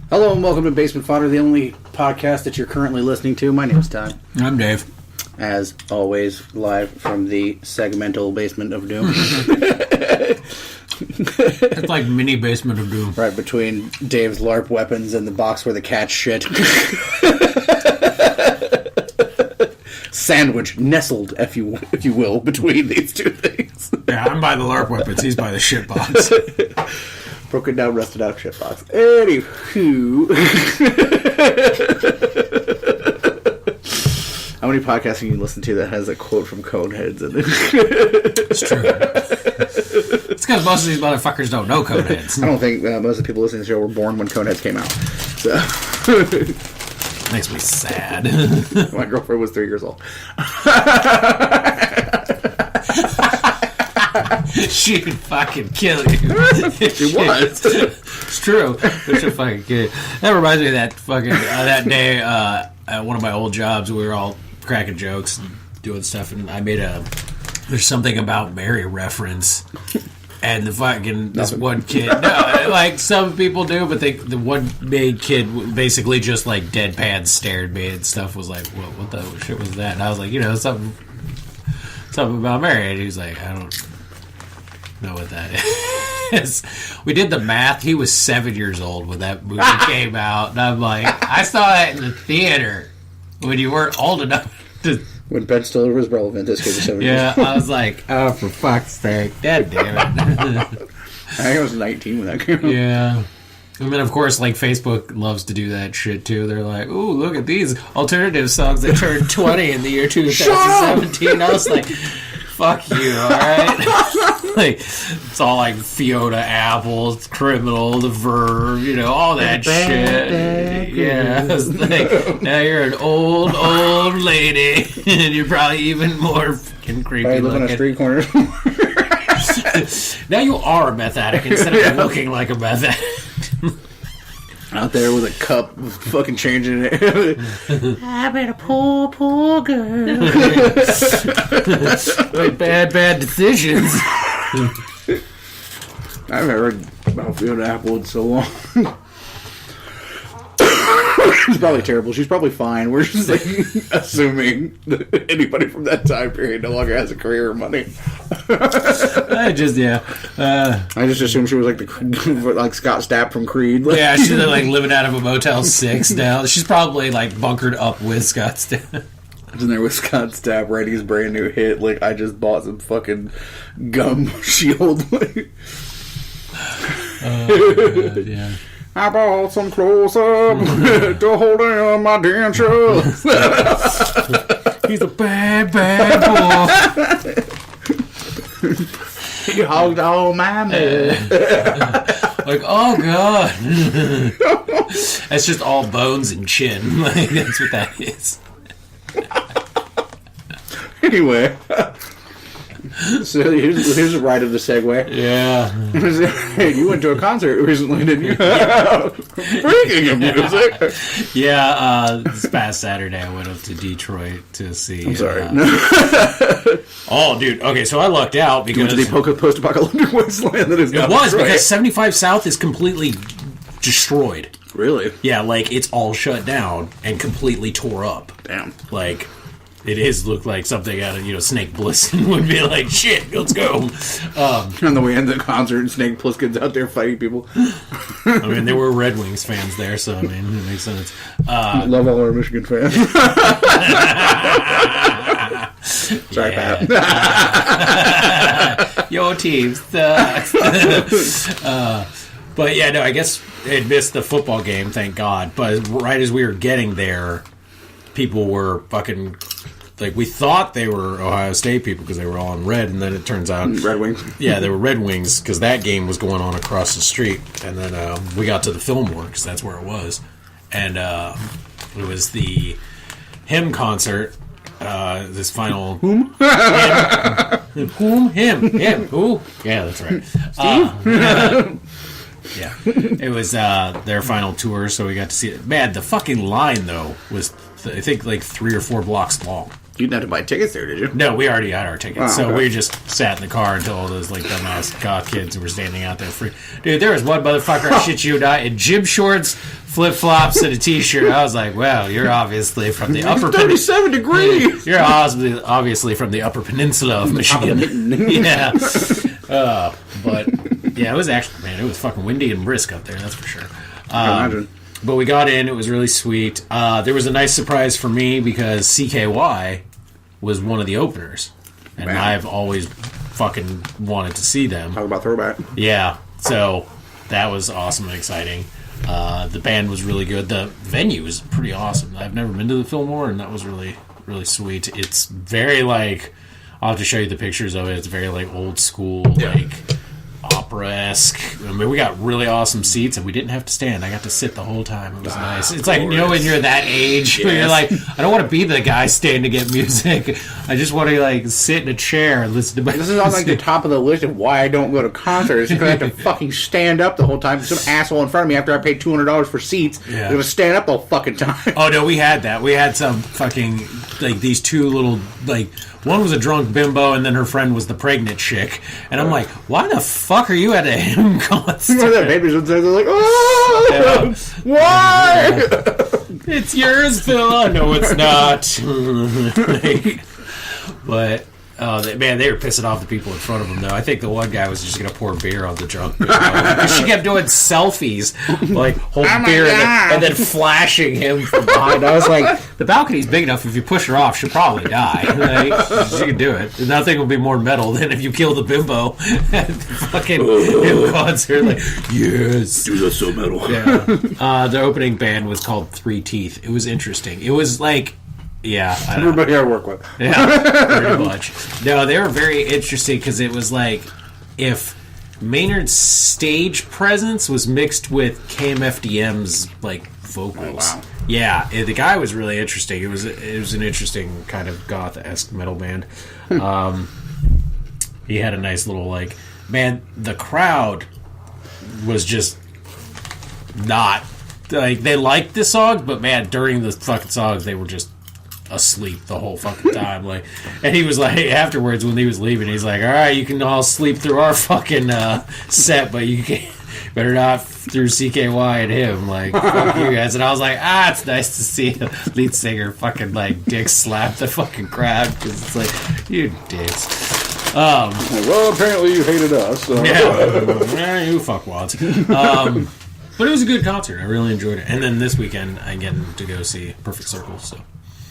Hello and welcome to Basement Fodder, the only podcast that you're currently listening to. My name's Todd. I'm Dave. As always, live from the segmental basement of doom. It's like mini basement of doom. Right between Dave's LARP weapons and the box where the cat shit. Sandwich, nestled, if you will, between these two things. Yeah, I'm by the LARP weapons. He's by the shit box. Broken down, rusted out shit box. Anywho. How many podcasts can you listen to that has a quote from Coneheads in it? It's true. It's because most of these motherfuckers don't know Coneheads. I don't think most of the people listening to the show were born when Coneheads came out. So makes me sad. My girlfriend was 3 years old. She'd fucking kill you. She was. It's true. She should fucking kill you. That reminds me of that fucking that day at one of my old jobs. We were all cracking jokes and doing stuff, and I made there's something about Mary reference. And the fucking this one kid, no, like some people do, but the one main kid basically just like deadpan stared at me and stuff. Was like, what the shit was that? And I was like, something about Mary. And he was like, I don't know what that is. We did the math. He was 7 years old when that movie came out, and I'm like, I saw that in the theater when you weren't old enough to. When Ben Stiller was relevant, this kid was 7 years Yeah, I was like, oh, for fuck's sake. God damn it. I think I was 19 when that came out. Yeah. And then, of course, like, Facebook loves to do that shit, too. They're like, ooh, look at these alternative songs that turned 20 in the year 2017. I was like, fuck you, alright? Like, it's all like Fiona Apple, Criminal, The Verve, all that shit. Yeah. I was like, now you're an old lady, and you're probably even more fucking creepy I live on a street corner. Now you are a meth addict instead of looking like a meth addict. Out there with a cup, fucking changing it. I've been a poor girl. Like bad decisions. I've heard about Fiona Apple in so long. She's probably terrible. She's probably fine. We're just like assuming that anybody from that time period no longer has a career or money. I just assumed she was like like Scott Stapp from Creed. Yeah, she's like living out of a Motel 6 now. She's probably like bunkered up with Scott Stapp. In there with Scott Stapp writing his brand new hit. Like, I just bought some fucking gum shield. God, yeah. I bought some close-up to hold in my dentures. He's a bad boy. He hogged all my money. Like, oh god. That's just all bones and chin. Like, that's what that is. Anyway. So here's a ride of the segue. Yeah. Hey, you went to a concert recently, didn't you? Speaking of music. Yeah, this past Saturday I went up to Detroit to see... I'm sorry. Oh, dude. Okay, so I lucked out because... You went to the post-apocalyptic wasteland that is now It was, Detroit. because 75 South is completely destroyed. Really? Yeah, like, it's all shut down and completely tore up. Damn. Like... It looked like something out of, Snake Plissken would be like, shit, let's go. On the way into the concert, and Snake Plissken's out there fighting people. I mean, there were Red Wings fans there, so, I mean, it makes sense. I love all our Michigan fans. Sorry, Pat. Your team sucks. But, yeah, no, I guess it missed the football game, thank God. But right as we were getting there, people were fucking... Like, we thought they were Ohio State people because they were all in red, and then it turns out... Red Wings. Yeah, they were Red Wings because that game was going on across the street. And then we got to the Fillmore because that's where it was. And it was the hymn concert, this final... Whom? Whom? Him. Who? Yeah, that's right. Steve? Yeah. It was their final tour, so we got to see it. Man, the fucking line, though, was, I think, like 3 or 4 blocks long. You didn't have to buy tickets there, did you? No, we already had our tickets, so okay. we just sat in the car until all those like dumbass goth kids who were standing out there free. Dude, there was one motherfucker, I shit you not, in gym shorts, flip flops, and a t-shirt. I was like, "Well, you're obviously from the upper. 37 degrees. You're obviously from the Upper Peninsula of Michigan." Yeah, but yeah, it was actually, man, it was fucking windy and brisk up there. That's for sure. I can imagine. But we got in. It was really sweet. There was a nice surprise for me because CKY was one of the openers. And Man. I've always fucking wanted to see them. Talk about throwback. Yeah. So that was awesome and exciting. The band was really good. The venue was pretty awesome. I've never been to the Fillmore, and that was really, really sweet. It's very like... I'll have to show you the pictures of it. It's very like old school, like... opera-esque. I mean, we got really awesome seats, and we didn't have to stand. I got to sit the whole time. It was nice. It's like, you know, when you're that age, where you're like, I don't want to be the guy staying to get music. I just want to like sit in a chair and listen to my. This is on like the top of the list of why I don't go to concerts, because I have to fucking stand up the whole time. Some asshole in front of me after I paid $200 for seats. Yeah. I'm gonna stand up the whole fucking time. Oh no, we had that. We had some fucking like these two little like. One was a drunk bimbo, and then her friend was the pregnant chick. And I'm like, why the fuck are you at a him concert? You know that baby's they're like, oh, why? It's yours, Phil. No, it's not. But, man, they were pissing off the people in front of them, though. I think the one guy was just going to pour beer on the drunk bimbo. Because she kept doing selfies, like, holding beer and then flashing him from behind. I was like, the balcony's big enough. If you push her off, she'll probably die. Like, she can do it. Nothing will be more metal than if you kill the bimbo at the fucking him concert. Like, yes. Dude, that's so metal. Yeah. The opening band was called Three Teeth. It was interesting. It was like... Yeah, I know. Everybody I work with. Yeah, pretty much. No, they were very interesting because it was like if Maynard's stage presence was mixed with KMFDM's like vocals. Oh, wow. Yeah, the guy was really interesting. It was an interesting kind of goth-esque metal band. He had a nice little like, man, the crowd was just not like they liked the songs, but man, during the fucking songs they were just asleep the whole fucking time. Like, and he was like, afterwards when he was leaving, he's like, all right, you can all sleep through our fucking set, but you can't, better not through CKY and him. Like, fuck you guys. And I was like, it's nice to see the lead singer fucking like dick slap the fucking crowd, because it's like, you dicks. Well, apparently you hated us. So. Yeah, you fuckwads. But it was a good concert. I really enjoyed it. And then this weekend I get to go see Perfect Circle, so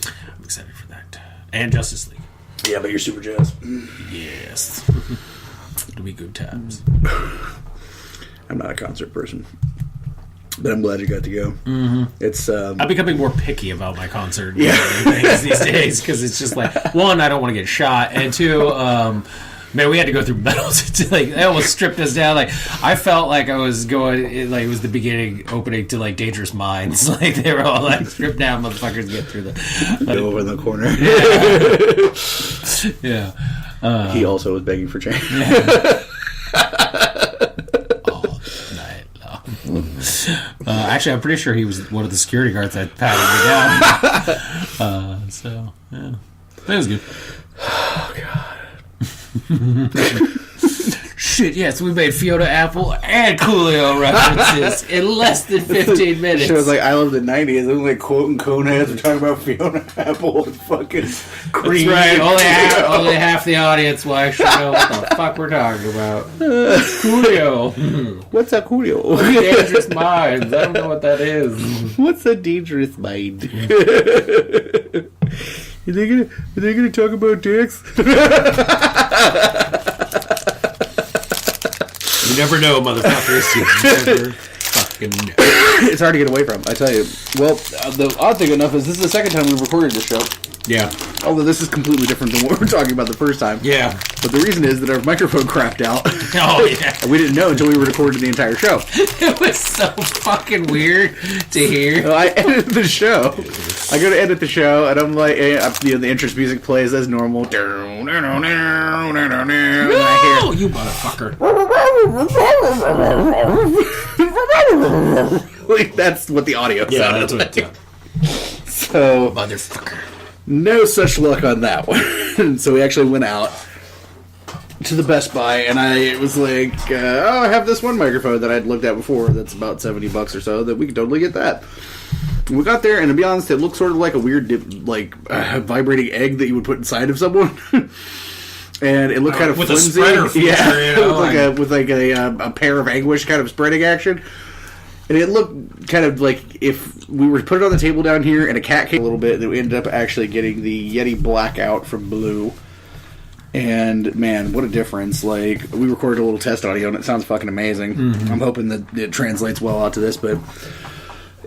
I'm excited for that. And Justice League. Yeah, but you're super jazzed. Yes. It'll be good times. I'm not a concert person, but I'm glad you got to go. Mm-hmm. It's I'm becoming more picky about my concert things these days, because it's just like, one, I don't want to get shot, and two, man, we had to go through metal. Like, they almost stripped us down. Like, I felt like I was going, like, it was the opening to, like, Dangerous Minds. Like, they were all, like, stripped down motherfuckers get through the... go over in the corner. Yeah. He also was begging for change. Yeah. All night long. Actually, I'm pretty sure he was one of the security guards that patted me down. So, yeah. That was good. Oh, God. Shit, yes, we made Fiona Apple and Coolio references in less than 15 minutes. It was like, I love the 90s. I'm like quoting Coneheads. We're talking about Fiona Apple and fucking Creed. That's right, only half the audience will actually know what the fuck we're talking about. Coolio. What's a Coolio? Dangerous Minds. I don't know what that is. What's a dangerous mind? Are they gonna talk about dicks? You never know, motherfuckers. You never fucking know. It's hard to get away from, I tell you. Well, the odd thing enough is this is the second time we've recorded this show. Yeah. Although this is completely different than what we were talking about the first time. Yeah. But the reason is that our microphone crapped out. Oh, yeah. And we didn't know until we recorded the entire show. It was so fucking weird to hear. I edited the show. I go to edit the show, and I'm like, the interest music plays as normal. No, you motherfucker. Like, that's what the audio sounded that's what like. So, motherfucker. No such luck on that one. So we actually went out to the Best Buy, and I was like, I have this one microphone that I'd looked at before that's about $70 or so, that we could totally get that. We got there, and to be honest, it looked sort of like a weird, vibrating egg that you would put inside of someone. And it looked kind of with flimsy. A spreader feature, you know, with a pair of anguish kind of spreading action. And it looked kind of like if we were to put it on the table down here and a cat came a little bit, then we ended up actually getting the Yeti Blackout from Blue. And, man, what a difference. Like, we recorded a little test audio, and it sounds fucking amazing. Mm-hmm. I'm hoping that it translates well out to this, but...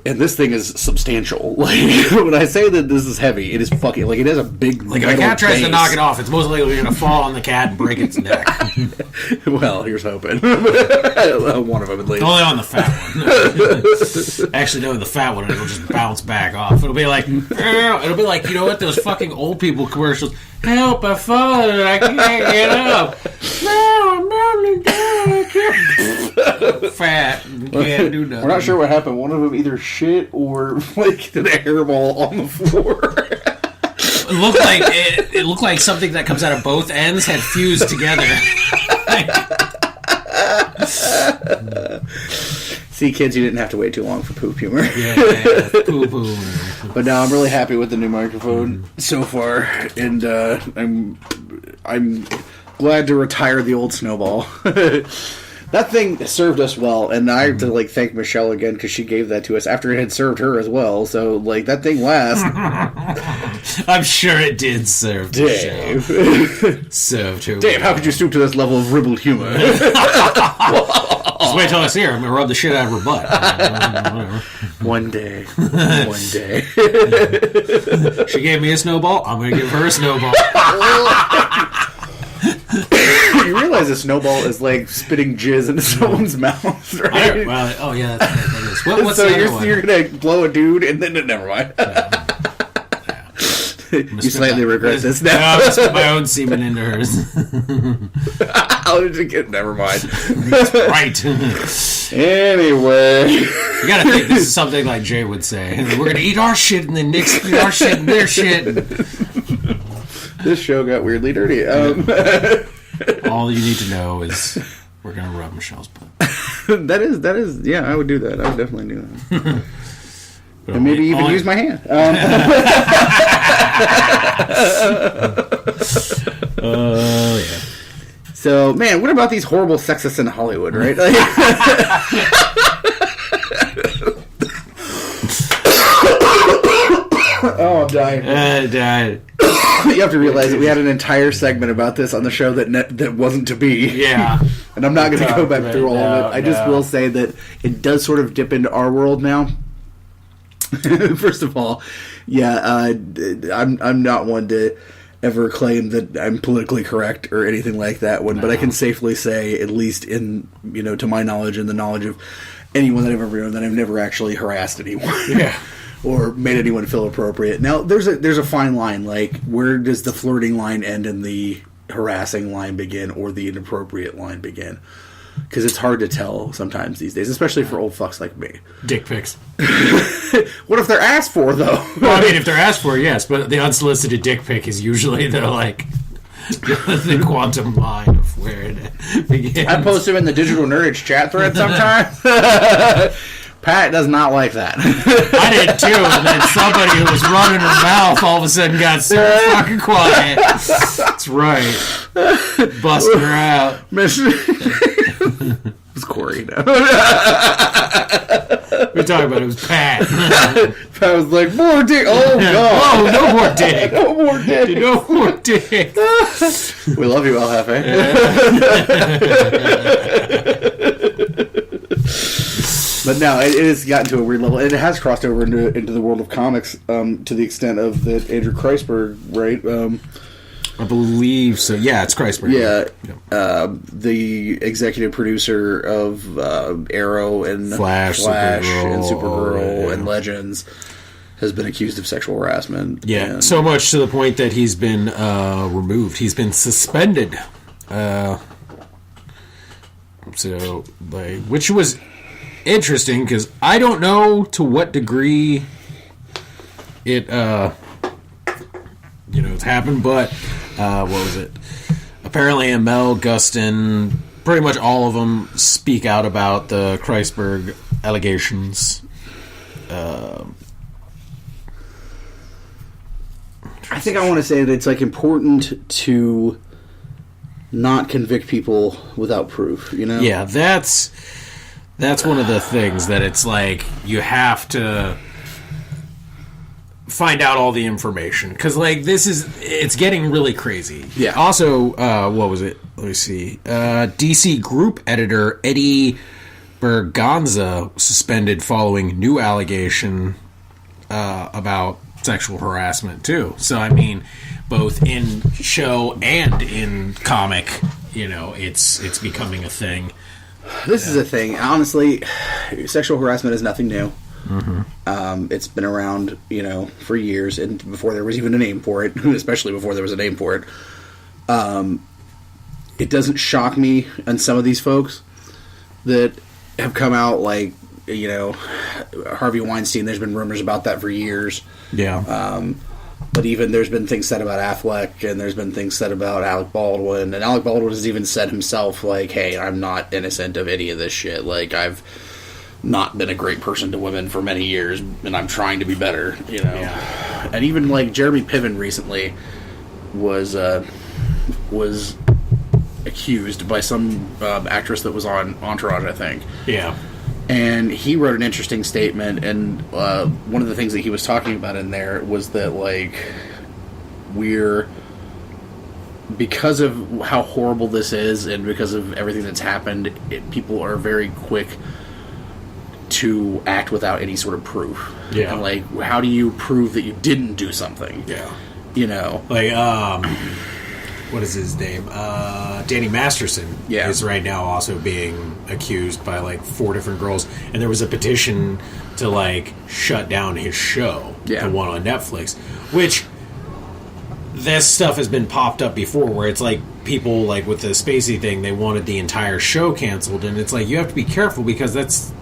And this thing is substantial. Like, when I say that this is heavy, it is fucking... Like, it has a big Like, if a cat tries to knock it off, it's most likely going to fall on the cat and break its neck. Well, here's hoping. One of them, at least. Only on the fat one. Actually, no, the fat one, it'll just bounce back off. It'll be like, you know what, those fucking old people commercials... Help, I fallen and I can't get up. No, I'm only down. Fat. Can't do nothing. We're not sure what happened. One of them either shit or like an airball on the floor. It looked like something that comes out of both ends had fused together. See, kids, you didn't have to wait too long for poop humor. Yeah, poo-poo. But now I'm really happy with the new microphone so far, and I'm glad to retire the old Snowball. That thing served us well, and I have to thank Michelle again because she gave that to us after it had served her as well. So that thing lasts. I'm sure it did serve Dave. Served her. Dave, how could you stoop to this level of ribald humor? Just wait till I see her. I'm going to rub the shit out of her butt. One day. She gave me a snowball. I'm going to give her a snowball. You realize a snowball is like spitting jizz into someone's mouth, right? That is. What's so the other one? You're going to blow a dude and then never mind. You slightly regret this now. No, I spit my own semen into hers. How did you get? Never mind. Right. Anyway. You gotta think this is something like Jay would say. We're gonna eat our shit and then Nick's eat our shit and their shit. This show got weirdly dirty. All you need to know is we're gonna rub Michelle's butt. That is, yeah, I would do that. I would definitely do that. And maybe even use my hand. Yeah. So, man, what about these horrible sexists in Hollywood, right? Oh, I'm dying. Died. You have to realize that we had an entire segment about this on the show that wasn't to be. Yeah. And I'm not going to go back through all of it. I just will say that it does sort of dip into our world now. First of all, yeah, I'm not one to ever claim that I'm politically correct or anything like that one, but I can safely say, at least in, to my knowledge and the knowledge of anyone that I've ever known, that I've never actually harassed anyone. Yeah. Or made anyone feel appropriate. Now, there's a fine line, like, where does the flirting line end and the harassing line begin, or the inappropriate line begin? Because it's hard to tell sometimes these days, especially for old fucks like me. Dick pics. What if they're asked for, though? Well, I mean, if they're asked for, yes, but the unsolicited dick pic is usually the quantum line of where it begins. I post them in the Digital Nerdage chat thread sometimes. Pat does not like that. I did too, and then somebody who was running her mouth all of a sudden got so fucking quiet. That's right. Busting her out. It was Corey, no. We're talking about it was Pat. Pat was like, more dick. Oh, God. Oh, no more dick. No more dick. No more dick. We love you, El Jefe. But no, it has gotten to a weird level. And it has crossed over into the world of comics to the extent of that Andrew Kreisberg, right? I believe so. Yeah, it's Kreisberg. Yeah. The executive producer of Arrow and Flash and Supergirl, Supergirl and Legends has been accused of sexual harassment. Yeah, and so much to the point that he's been removed. He's been suspended. Which was interesting because I don't know to what degree it it's happened. But what was it? Apparently, Amel, Gustin, pretty much all of them speak out about the Kreisberg allegations. I think I want to say that it's like important to not convict people without proof. Yeah, that's one of the things that it's like you have to find out all the information, because like it's getting really crazy. Yeah. Also, what was it? Let me see. DC Group editor Eddie Berganza suspended following new allegation about sexual harassment too. So I mean, both in show and in comic, it's becoming a thing. This is a thing. Honestly, sexual harassment is nothing new. Mm-hmm. It's been around, for years, and before there was even a name for it, especially before there was a name for it. It doesn't shock me on some of these folks that have come out, like, Harvey Weinstein. There's been rumors about that for years. Yeah. But even there's been things said about Affleck, and there's been things said about Alec Baldwin, and Alec Baldwin has even said himself, like, hey, I'm not innocent of any of this shit. Like, I've not been a great person to women for many years, and I'm trying to be better, Yeah. And even, like, Jeremy Piven recently was accused by some actress that was on Entourage, I think. Yeah. And he wrote an interesting statement, and one of the things that he was talking about in there was that, like, because of how horrible this is, and because of everything that's happened, people are very quick to act without any sort of proof. Yeah. And, like, how do you prove that you didn't do something? Yeah. Like, what is his name? Danny Masterson is right now also being accused by like 4 different girls, and there was a petition to like shut down his show, the one on Netflix, which this stuff has been popped up before, where it's like people like with the Spacey thing, they wanted the entire show canceled, and it's like you have to be careful, because that's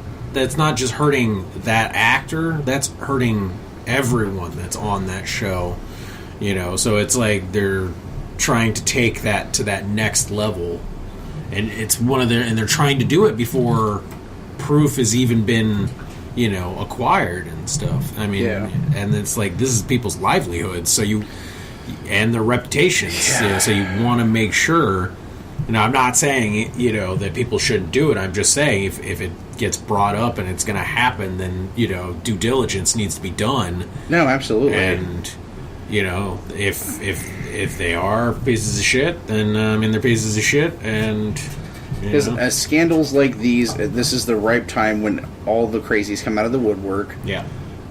not just hurting that actor, that's hurting everyone that's on that show, so it's like they're trying to take that to that next level, and it's and they're trying to do it before proof has even been acquired and stuff. I mean, and it's like, this is people's livelihoods, and their reputations, so you want to make sure. I'm not saying that people shouldn't do it. I'm just saying if it gets brought up and it's going to happen, then due diligence needs to be done. No, absolutely. And if they are pieces of shit, then they're pieces of shit, and because as scandals like these, this is the ripe time when all the crazies come out of the woodwork. Yeah,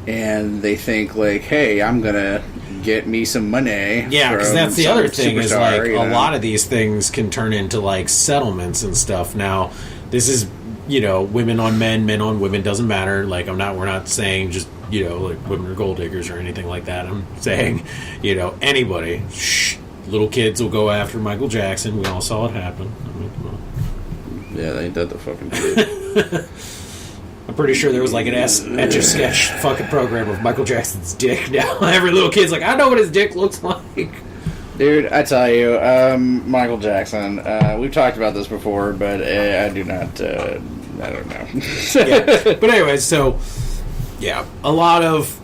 and they think like, "Hey, I'm gonna get me some money." Yeah, because that's the other thing is like a lot of these things can turn into like settlements and stuff. Now, this is women on men, men on women, doesn't matter. Like we're not saying just like women are gold diggers or anything like that. I'm saying anybody. Little kids will go after Michael Jackson. We all saw it happen. I mean, come on. Yeah, they ain't that the fucking kid. I'm pretty sure there was like an Etch-a-Sketch fucking program of Michael Jackson's dick. Now every little kid's like, I know what his dick looks like. Dude, I tell you, Michael Jackson, we've talked about this before, but I do not, I don't know. But anyway, so, yeah, a lot of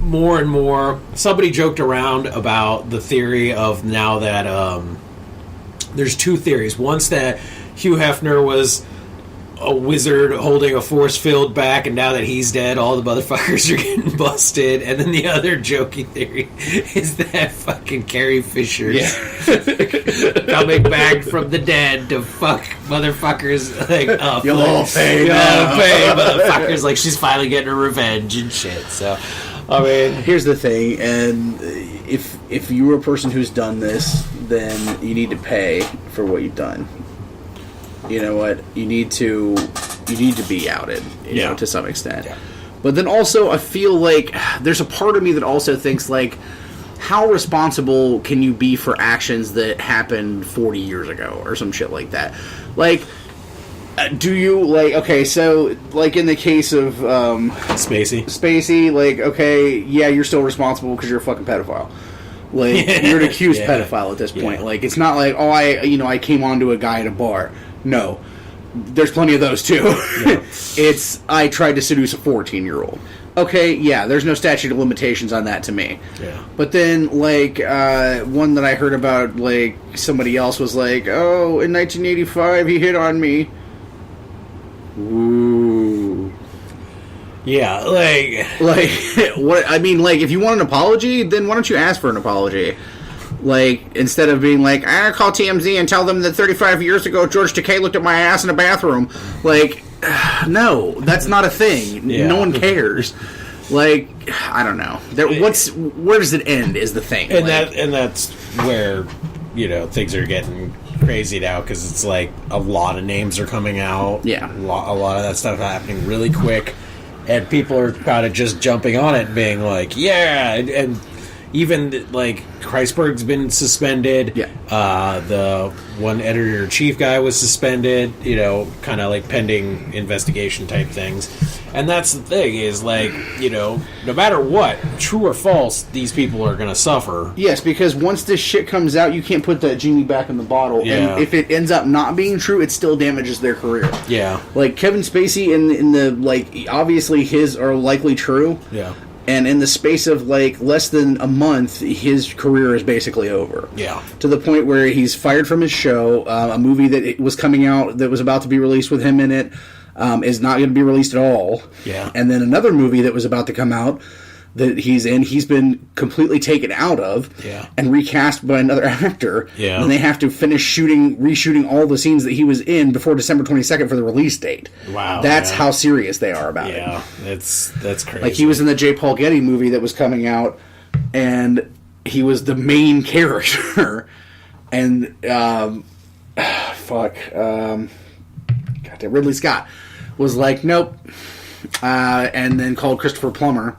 more and more. Somebody joked around about the theory of now that there's 2 theories. One's that Hugh Hefner was a wizard holding a force field back, and now that he's dead, all the motherfuckers are getting busted. And then the other jokey theory is that fucking Carrie Fisher's coming back from the dead to fuck motherfuckers like up. You'll all pay motherfuckers, like she's finally getting her revenge and shit. So, I mean, here's the thing, and if you were a person who's done this, then you need to pay for what you've done. You know what? You need to be outed, you know, to some extent. Yeah. But then also, I feel like there's a part of me that also thinks, like, how responsible can you be for actions that happened 40 years ago or some shit like that? Like, do you, like, okay, so, like, in the case of Spacey, like, okay, yeah, you're still responsible because you're a fucking pedophile. Like, you're an accused pedophile at this point. Like, it's not like, oh, I came onto a guy at a bar. No. There's plenty of those, too. Yeah. It's, I tried to seduce a 14-year-old. Okay, yeah, there's no statute of limitations on that to me. Yeah. But then, like, one that I heard about, like, somebody else was like, oh, in 1985, he hit on me. Ooh. Yeah, like... what? I mean, like, if you want an apology, then why don't you ask for an apology? Like, instead of being like, I call TMZ and tell them that 35 years ago George Takei looked at my ass in a bathroom. Like... No, that's not a thing. Yeah. No one cares. Like, I don't know. Where does it end? Is the thing, and that's where things are getting crazy now, because it's like a lot of names are coming out. Yeah, a lot of that stuff happening really quick, and people are kind of just jumping on it, being like, yeah, and even like Kreisberg's been suspended. Yeah. The one editor-in-chief guy was suspended, kind of like pending investigation type things. And that's the thing, is like, no matter what, true or false, these people are going to suffer. Yes, because once this shit comes out, you can't put that genie back in the bottle. Yeah. And if it ends up not being true, it still damages their career. Yeah. Like, Kevin Spacey in the, like, obviously his are likely true. Yeah. And in the space of, like, less than a month, his career is basically over. Yeah. To the point where he's fired from his show. A movie that was coming out that was about to be released with him in it is not going to be released at all. Yeah. And then another movie that was about to come out that he's in, he's been completely taken out of and recast by another actor. Yeah. And they have to finish reshooting all the scenes that he was in before December 22nd for the release date. Wow. That's how serious they are about it. Yeah, that's crazy. Like, he was in the J. Paul Getty movie that was coming out, and he was the main character. And, goddamn, Ridley Scott was like, nope. And then called Christopher Plummer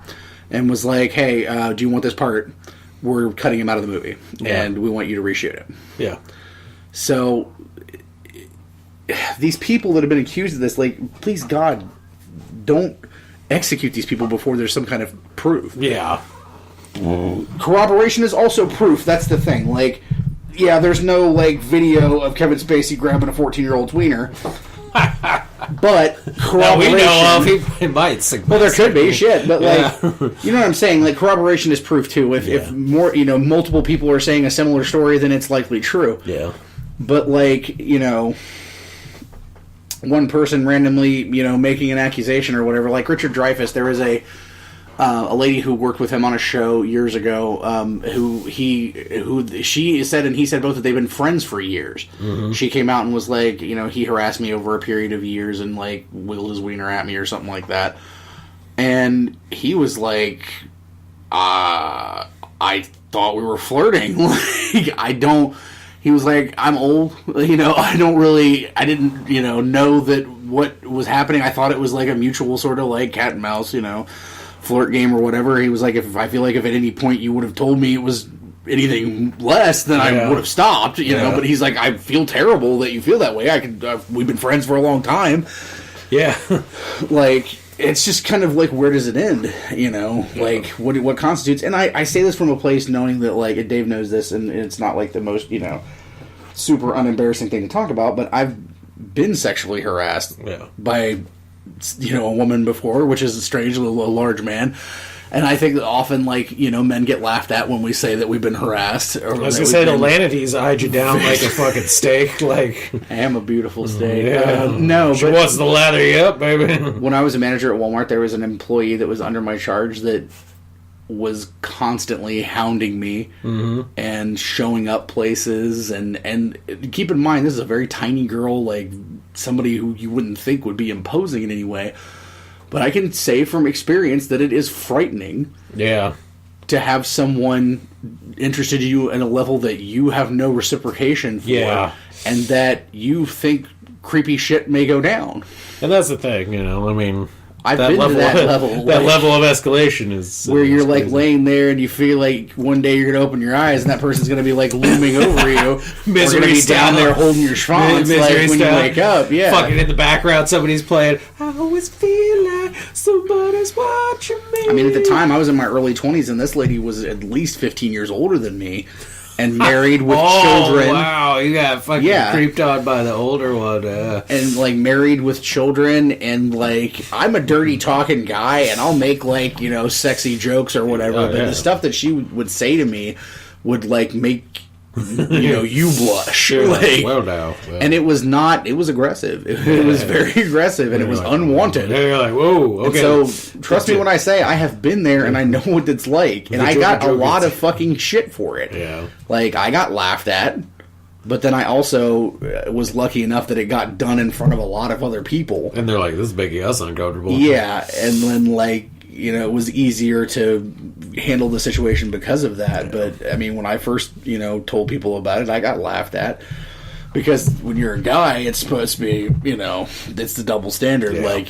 and was like, hey, do you want this part? We're cutting him out of the movie, and we want you to reshoot it. Yeah. So, these people that have been accused of this, like, please God, don't execute these people before there's some kind of proof. Yeah. Corroboration is also proof. That's the thing. Like, yeah, there's no, like, video of Kevin Spacey grabbing a 14-year-old's wiener. But corroboration... we know of, he might. Well, there could be, shit. But, like, you know what I'm saying? Like, corroboration is proof, too. If more, multiple people are saying a similar story, then it's likely true. Yeah. But, like, one person randomly, making an accusation or whatever. Like, Richard Dreyfuss, there was a lady who worked with him on a show years ago, who she said and he said both that they've been friends for years. Mm-hmm. She came out and was like, he harassed me over a period of years and, like, wiggled his wiener at me or something like that. And he was like, I thought we were flirting. Like, he was like, I'm old, I didn't, know that what was happening. I thought it was like a mutual sort of, like, cat and mouse, flirt game or whatever. He was like, I feel like if at any point you would have told me it was anything less, then I would have stopped, but he's like, I feel terrible that you feel that way. We've been friends for a long time. Yeah. Like, it's just kind of like, where does it end? Like, what constitutes, and I say this from a place knowing that, like, and Dave knows this, and it's not like the most, super unembarrassing thing to talk about, but I've been sexually harassed by a woman before, which is strange, a large man. And I think that often, like, men get laughed at when we say that we've been harassed. Or I was going to say, the Lanities eyed you down like a fucking steak. Like, I am a beautiful steak. No, she wants to lather you up, baby. When I was a manager at Walmart, there was an employee that was under my charge that was constantly hounding me and showing up places. And keep in mind, this is a very tiny girl, like, somebody who you wouldn't think would be imposing in any way. But I can say from experience that it is frightening to have someone interested in you at a level that you have no reciprocation for, and that you think creepy shit may go down. And that's the thing, I mean... I've been to that level. That level of escalation is... where you're, like, laying there and you feel like one day you're going to open your eyes and that person's going to be, like, looming over you. Misery going to be style. down there holding your schwanz, like, when you wake up. Yeah. Fucking in the background, somebody's playing, I always feel like somebody's watching me. I mean, at the time, I was in my early 20s, and this lady was at least 15 years older than me, and married with children. Wow, you got fucking creeped on by the older one. And, like, married with children, and, like, I'm a dirty talking guy, and I'll make, like, you know, sexy jokes or whatever, but the stuff that she would say to me would, like, make... you know, you blush. Like, well, now. Well. And it was aggressive. It was very aggressive, and it was unwanted. And you're like, whoa, okay. And so, trust me when I say I have been there, and I know what it's like. And I got a lot of fucking shit for it. Yeah. Like, I got laughed at, but then I also was lucky enough that it got done in front of a lot of other people. And they're like, this is making us uncomfortable. Yeah, and then, like, you know, it was easier to handle the situation because of that. But, I mean, when I first, you know, told people about it, I got laughed at. Because when you're a guy, it's supposed to be, you know, it's the double standard. Yeah. Like,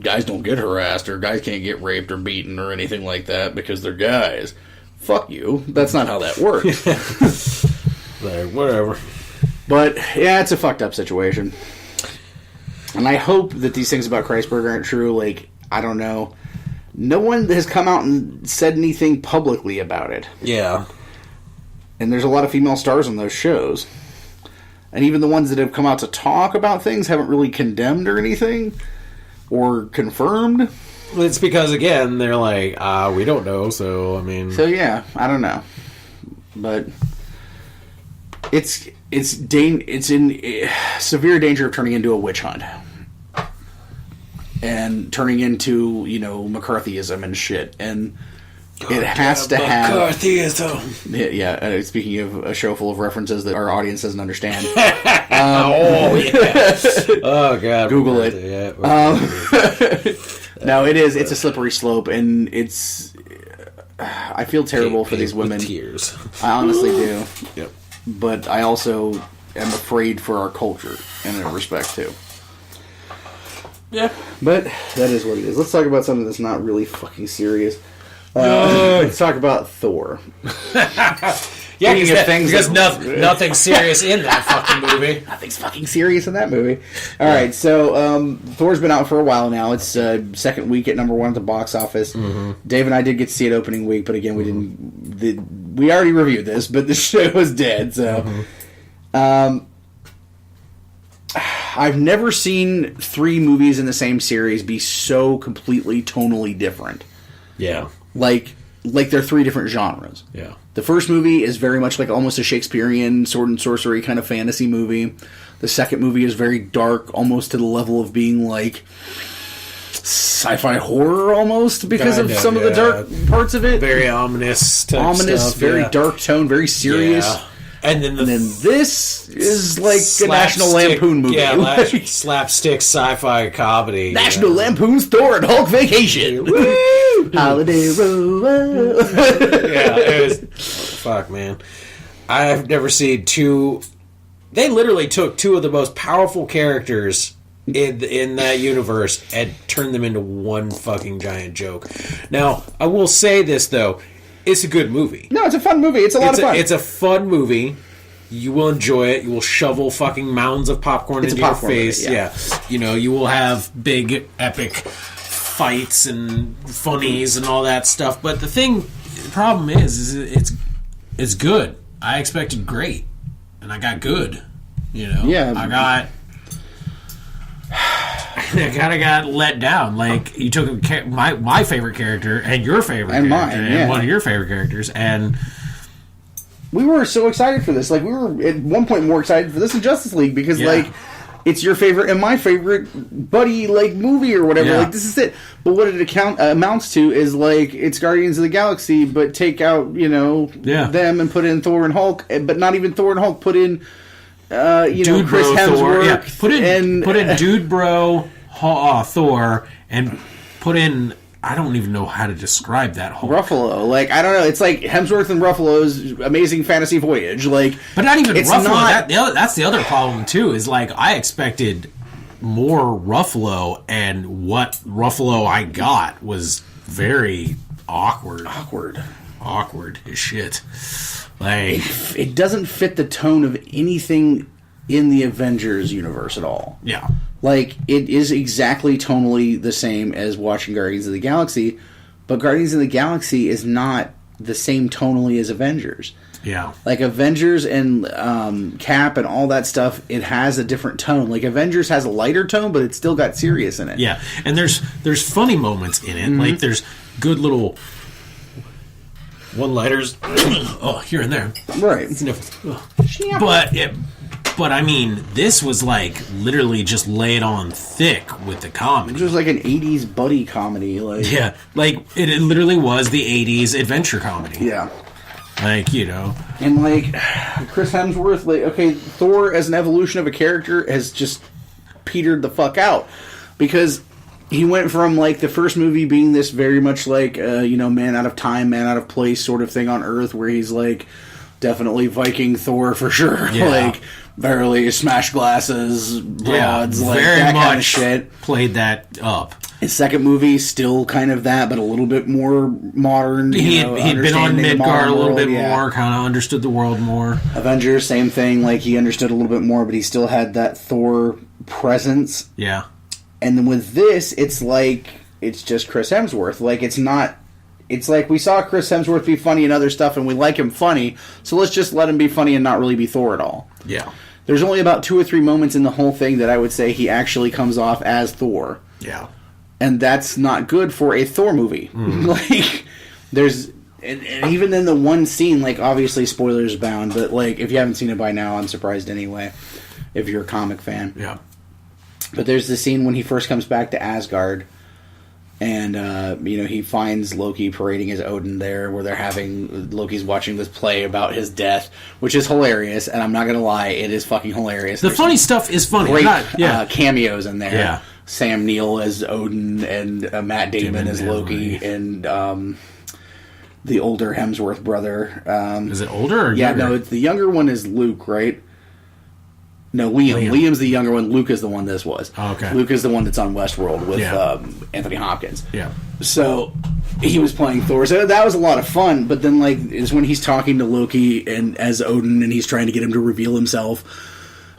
guys don't get harassed, or guys can't get raped or beaten or anything like that because they're guys. Fuck you. That's not how that works. Like, whatever. But, yeah, it's a fucked up situation. And I hope that these things about Kreisberg aren't true. Like, I don't know. No one has come out and said anything publicly about it. Yeah. And there's a lot of female stars on those shows. And even the ones that have come out to talk about things haven't really condemned or anything. Or confirmed. It's because, again, they're like, we don't know, so, I mean... So, yeah, I don't know. But... It's in severe danger of turning into a witch hunt. And turning into, you know, McCarthyism and shit. And it has to have... McCarthyism! Yeah, speaking of a show full of references that our audience doesn't understand. Oh, yes! Oh, God. Google it. Yeah, no, it is. It's a slippery slope, and it's... I feel terrible for these women. With tears. I honestly do. Yep. But I also am afraid for our culture in a respect, too. Yeah. But that is what it is. Let's talk about something that's not really fucking serious. Let's talk about Thor. Yeah, because nothing's serious in that fucking movie. Nothing's fucking serious in that movie. All right, so Thor's been out for a while now. It's second week at number 1 at the box office. Mm-hmm. Dave and I did get to see it opening week, but again, we didn't. We already reviewed this, but the show was dead. So, I've never seen 3 movies in the same series be so completely tonally different. Yeah, like they're 3 different genres. Yeah. The first movie is very much like almost a Shakespearean sword and sorcery kind of fantasy movie. The second movie is very dark, almost to the level of being like sci-fi horror almost because of some of the dark parts of it. Very ominous type stuff, very dark tone, very serious. Yeah. And then this is like a National Lampoon movie. Yeah, like slapstick sci-fi comedy. National Lampoon's Thor and Hulk Vacation. Woo! Holiday Row. Yeah, it was... Fuck, man. I've never seen 2... They literally took 2 of the most powerful characters in that universe and turned them into one fucking giant joke. Now, I will say this, though. It's a good movie. No, it's a fun movie. It's a lot of fun. It's a fun movie. You will enjoy it. You will shovel fucking mounds of popcorn into your face. Movie, yeah. You know, you will have big, epic fights and funnies and all that stuff. But the problem is it's good. I expected great. And I got good. You know? Yeah. I kind of got let down. Like, you took my favorite character and your favorite and character mine, and one of your favorite characters, and we were so excited for this. Like, we were at one point more excited for this than Justice League because, like, it's your favorite and my favorite buddy, like, movie or whatever. Like, this is it. But what it amounts to is, like, it's Guardians of the Galaxy, but take out, you know, them and put in Thor and Hulk, but not even Thor and Hulk. Put in, Dude Chris Hemsworth. Thor. Yeah. Put in Dude Bro Thor and put in... I don't even know how to describe that whole... Ruffalo. Like, I don't know. It's like Hemsworth and Ruffalo's Amazing Fantasy Voyage. Like, but not even Ruffalo. That's the other problem, too, is, like, I expected more Ruffalo, and what Ruffalo I got was very awkward. Awkward as shit. Like... It doesn't fit the tone of anything in the Avengers universe at all. Yeah. Like, it is exactly tonally the same as watching Guardians of the Galaxy, But Guardians of the Galaxy is not the same tonally as Avengers. Yeah. Like Avengers and Cap and all that stuff, it has a different tone. Like Avengers has a lighter tone, but it's still got serious in it. Yeah, and there's funny moments in it. Like there's good little one-lighters, here and there. Right. But I mean, this was like literally just laid on thick with the comedy. It was like an 80s buddy comedy. Like Yeah, like it literally was the 80s adventure comedy. Yeah. Like, you know. And, like, Chris Hemsworth, like, okay, Thor as an evolution of a character has just petered the fuck out. Because he went from, like, the first movie being this very much, like, man out of time, man out of place sort of thing on Earth, where he's, like, definitely Viking Thor for sure. Yeah. Like, barely smash glasses, broads, like, very that much kind of shit. Played that up. His second movie, still kind of that, but a little bit more modern. He'd been on Midgard a little bit more, kind of understood the world more. Avengers, same thing. Like, he understood a little bit more, but he still had that Thor presence. Yeah. And then with this, it's like, it's just Chris Hemsworth. Like, it's not... It's like, we saw Chris Hemsworth be funny in other stuff, and we like him funny, so let's just let him be funny and not really be Thor at all. Yeah. There's only about 2 or 3 moments in the whole thing that I would say he actually comes off as Thor. Yeah. And that's not good for a Thor movie. Like, there's... And even in the one scene, like, obviously spoilers bound, but, like, if you haven't seen it by now, I'm surprised anyway, if you're a comic fan. Yeah. But there's the scene when he first comes back to Asgard, and, he finds Loki parading as Odin there, where Loki's watching this play about his death, which is hilarious, and I'm not gonna lie, it is fucking hilarious. The funny stuff is funny. Great cameos in there. Yeah. Sam Neill as Odin, and Matt Damon as Loki, and the older Hemsworth brother. Is it older or younger? Yeah, no, it's the younger one is Luke, right? No, Liam. Liam's the younger one. Luke is the one this was. Oh, okay. Luke is the one that's on Westworld with Anthony Hopkins. Yeah. So he was playing Thor. So that was a lot of fun. But then, like, is when he's talking to Loki and as Odin, and he's trying to get him to reveal himself.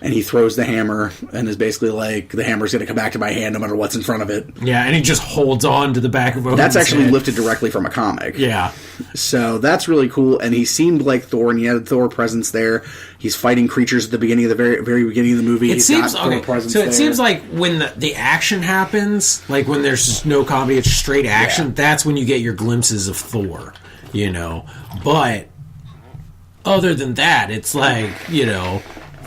And he throws the hammer, and is basically like, the hammer's going to come back to my hand no matter what's in front of it. Yeah, and he just holds on to the back of Odin's That's actually head. lifted directly from a comic. Yeah. So that's really cool, and he seemed like Thor, and he had Thor presence there. He's fighting creatures at the beginning of the very beginning of the movie. It seems like when the action happens, like when there's just no comedy, it's straight action. That's when you get your glimpses of Thor, But other than that, it's like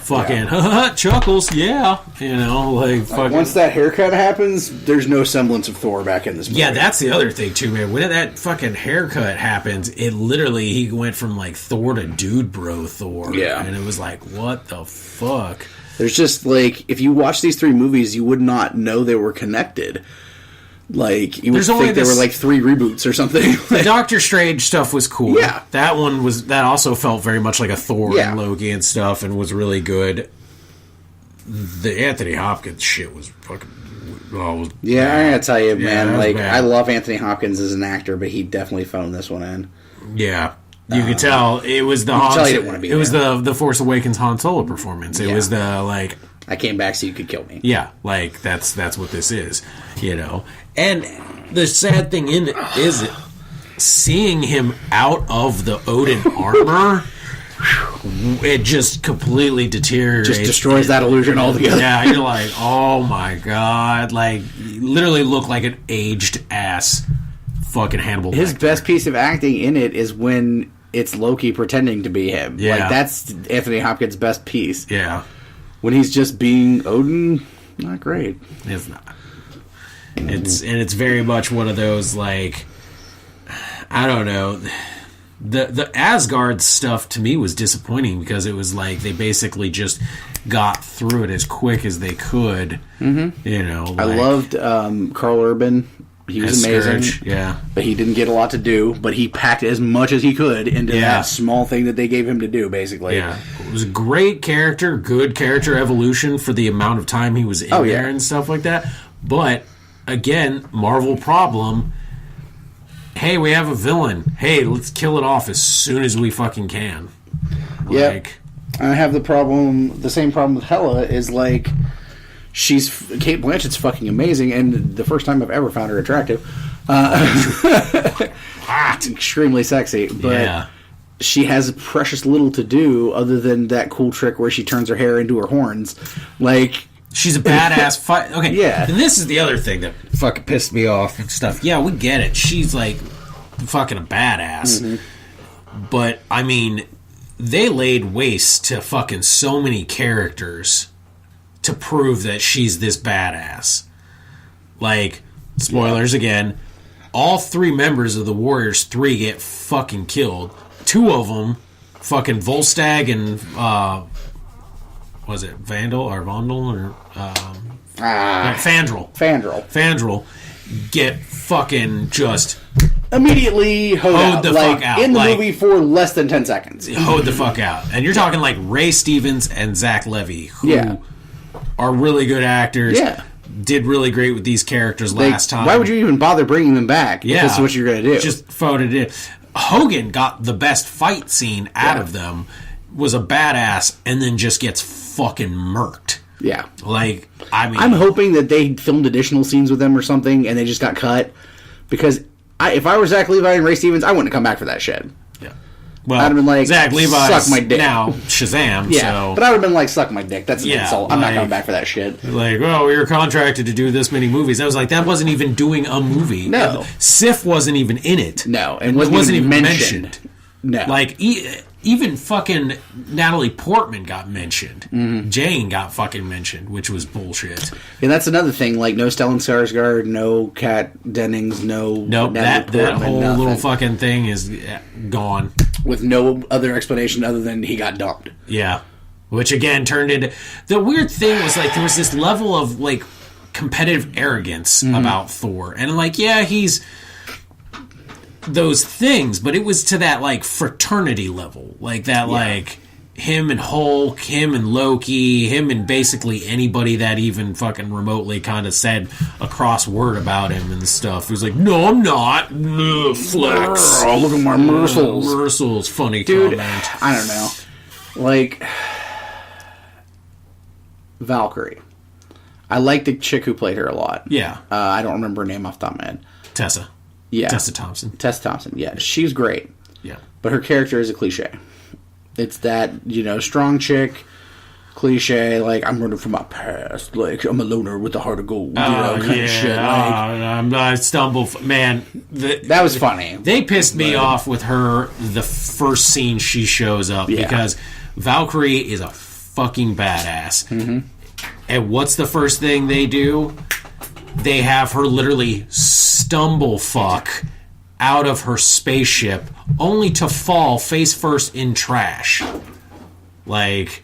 fucking chuckles, fucking. Once that haircut happens, there's no semblance of Thor back in this movie. Yeah, that's the other thing too, man. When that fucking haircut happens, it literally, he went from like Thor to dude bro Thor. Yeah. And it was like, what the fuck? There's just like, if you watch these 3 movies, you would not know they were connected. Like, you would think there were like 3 reboots or something. The Doctor Strange stuff was cool. Yeah. That also felt very much like a Thor Yeah. and Loki and stuff, and was really good. The Anthony Hopkins shit was fucking... Yeah, I gotta tell you, Yeah, man, like, bad. I love Anthony Hopkins as an actor, but he definitely phoned this one in. Yeah. You could tell it was the tell he didn't want to be it was there. the Force Awakens Han Solo performance. It Yeah. was the like, I came back so you could kill me. yeah, like that's what this is, And the sad thing in it is seeing him out of the Odin armor. It just completely deteriorates. Just destroys that illusion altogether. Yeah, you're like, oh my god, like literally look like an aged ass fucking Hannibal. His Lecter. best piece of acting in it is when it's Loki pretending to be him. Yeah. Like, that's Anthony Hopkins' best piece. Yeah, When he's just being Odin, not great. it's not. It's very much one of those, like, I don't know. The Asgard stuff to me was disappointing because it was like they basically just got through it as quick as they could. Mm-hmm. I loved Carl Urban. He was amazing. Scourge, yeah. But he didn't get a lot to do, but he packed as much as he could into that small thing that they gave him to do, basically. Yeah. It was a great character, good character evolution for the amount of time he was in there and stuff like that. But, again, Marvel problem. Hey, we have a villain. Hey, let's kill it off as soon as we fucking can. Yeah. Like, I have the same problem with Hela is, like, Kate Blanchett's fucking amazing, and the first time I've ever found her attractive. Hot. Extremely sexy, but Yeah. she has precious little to do other than that cool trick where she turns her hair into her horns. Like, she's a badass fight. Okay, yeah. And this is the other thing that fucking pissed me off and stuff. Yeah, we get it. She's like fucking a badass. Mm-hmm. But I mean, they laid waste to fucking so many characters to prove that she's this badass. Like, spoilers again, all 3 members of the Warriors 3 get fucking killed. 2 of them, fucking Volstagg and was it Vandal or Fandral get fucking just immediately hoed the like, fuck out in the movie for less than 10 seconds. Hoed the fuck out. And you're talking like Ray Stevens and Zach Levy, who are really good actors. Yeah. Did really great with these characters last time. Why would you even bother bringing them back? Yeah, If this is what you're going to do. Just voted it. Hogan got the best fight scene out of them. Was a badass, and then just gets fucking murked. Yeah. Like, I mean, I'm hoping that they filmed additional scenes with them or something, and they just got cut. Because if I were Zach Levi and Ray Stevens, I wouldn't come back for that shit. Yeah. Well, I'd have been like, Zach Levi's suck my dick. now Shazam. Yeah, so. but I would have been like, suck my dick. That's an insult. I'm not like, coming back for that shit. Like, oh, you're contracted to do this many movies. I was like, that wasn't even doing a movie. No. Sif wasn't even in it. No, and it wasn't even mentioned. No. Like, even fucking Natalie Portman got mentioned. Mm-hmm. Jane got fucking mentioned, which was bullshit. And that's another thing. Like, no Stellan Skarsgård, no Kat Dennings, no... Nope, that whole little fucking thing is gone. With no other explanation other than he got dumped. Yeah. Which, again, turned into... The weird thing was, like, there was this level of, like, competitive arrogance about Thor. And, like, yeah, he's... those things, but it was to that like fraternity level, like that, like him and Hulk, him and Loki, him and basically anybody that even fucking remotely kind of said a cross word about him and stuff. He was like, no, I'm not. Flex. Oh, look at my muscles. Muscles. Funny dude. comment. I don't know. Like Valkyrie. I like the chick who played her a lot. Yeah. I don't remember her name off the top of my head. Tessa. Yeah. Tessa Thompson. Tessa Thompson, yeah. She's great. Yeah. But her character is a cliche. It's that, strong chick, cliche, like, I'm running from my past, like, I'm a loner with a heart of gold, kind of shit. Like, I stumble. Man. That was funny. They pissed me off with her the first scene she shows up because Valkyrie is a fucking badass. Mm-hmm. And what's the first thing they do? They have her literally stumble fuck out of her spaceship only to fall face first in trash. Like,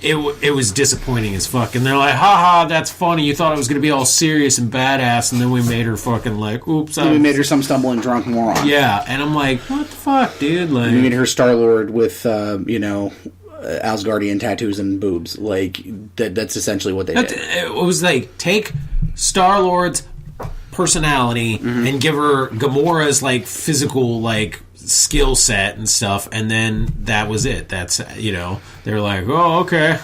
it was disappointing as fuck. And they're like, haha, that's funny. You thought it was going to be all serious and badass, and then we made her fucking like, oops. We made her some stumbling drunk moron. Yeah, and I'm like, what the fuck, dude? Like, we made her Star-Lord with, Asgardian tattoos and boobs. Like, that's essentially what they did. It was like, take Star-Lord's personality and give her Gamora's like physical like skill set and stuff, and then that was it. That's they're like, oh, okay,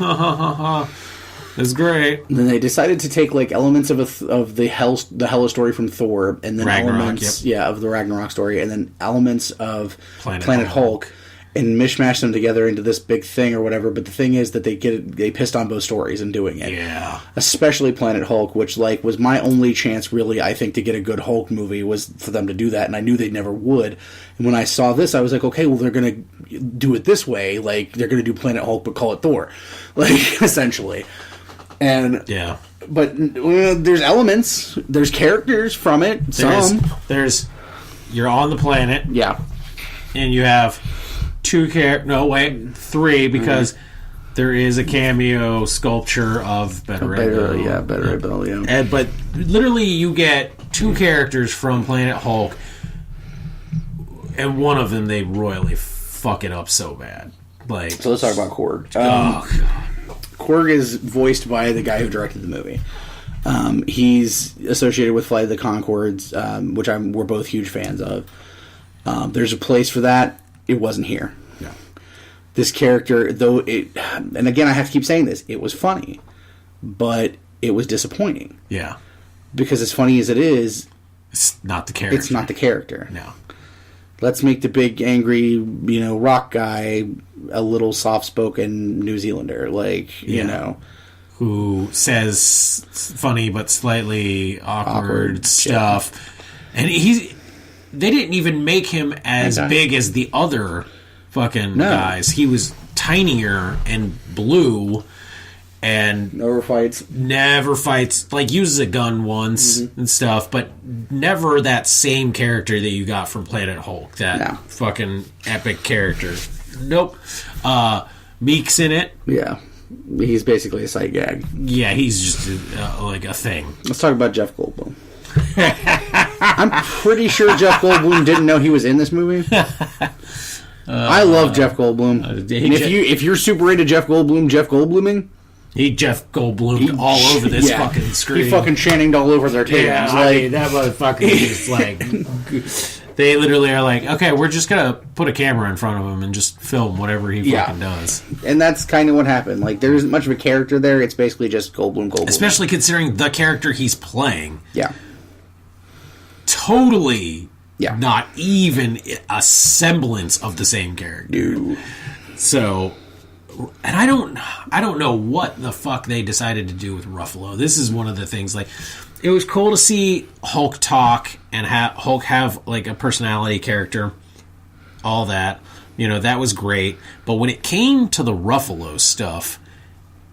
that's great. And then they decided to take like elements of the Hela story from Thor, and then Ragnarok, elements of the Ragnarok story, and then elements of Planet Hulk. And mishmash them together into this big thing or whatever. But the thing is that they pissed on both stories in doing it. Yeah. Especially Planet Hulk, which like was my only chance really, I think, to get a good Hulk movie was for them to do that. And I knew they never would. And when I saw this, I was like, okay, well, they're going to do it this way. Like, they're going to do Planet Hulk, but call it Thor. Like, essentially. And yeah. But there's elements. There's characters from it. There's you're on the planet. Yeah. And you have... three, because there is a cameo sculpture of Beta Ray Bill. Yeah, Beta Ray Bill, yeah. But literally you get 2 characters from Planet Hulk, and one of them they royally fuck it up so bad. Like, so let's talk about Korg. God. Korg is voiced by the guy who directed the movie. He's associated with Flight of the Conchords, which we're both huge fans of. There's a place for that. It wasn't here. Yeah. This character, though and again I have to keep saying this, it was funny, but it was disappointing. Yeah. Because as funny as it is, It's not the character. It's not the character. No. Let's make the big, angry, rock guy a little soft-spoken New Zealander. Who says funny but slightly awkward stuff. Yeah. And they didn't even make him as big as the other fucking guys. He was tinier and blue and never fights, uses a gun once and stuff, but never that same character that you got from Planet Hulk, that fucking epic character. Nope. Meek's in it. Yeah, he's basically a sight gag. Yeah, he's just a thing. Let's talk about Jeff Goldblum. I'm pretty sure Jeff Goldblum didn't know he was in this movie. I love Jeff Goldblum. And if you're super into Jeff Goldbluming, he Jeff Goldblumed all over this fucking screen. He fucking Channinged all over their tables. Yeah, I mean, that motherfucker is like... They literally are like, okay, we're just going to put a camera in front of him and just film whatever he fucking does. And that's kind of what happened. Like, there isn't much of a character there. It's basically just Goldblum. Especially considering the character he's playing. Yeah. Totally not even a semblance of the same character. Dude. So... And I don't know what the fuck they decided to do with Ruffalo. This is one of the things, like, it was cool to see Hulk talk and Hulk have, like, a personality character, all that. That was great. But when it came to the Ruffalo stuff,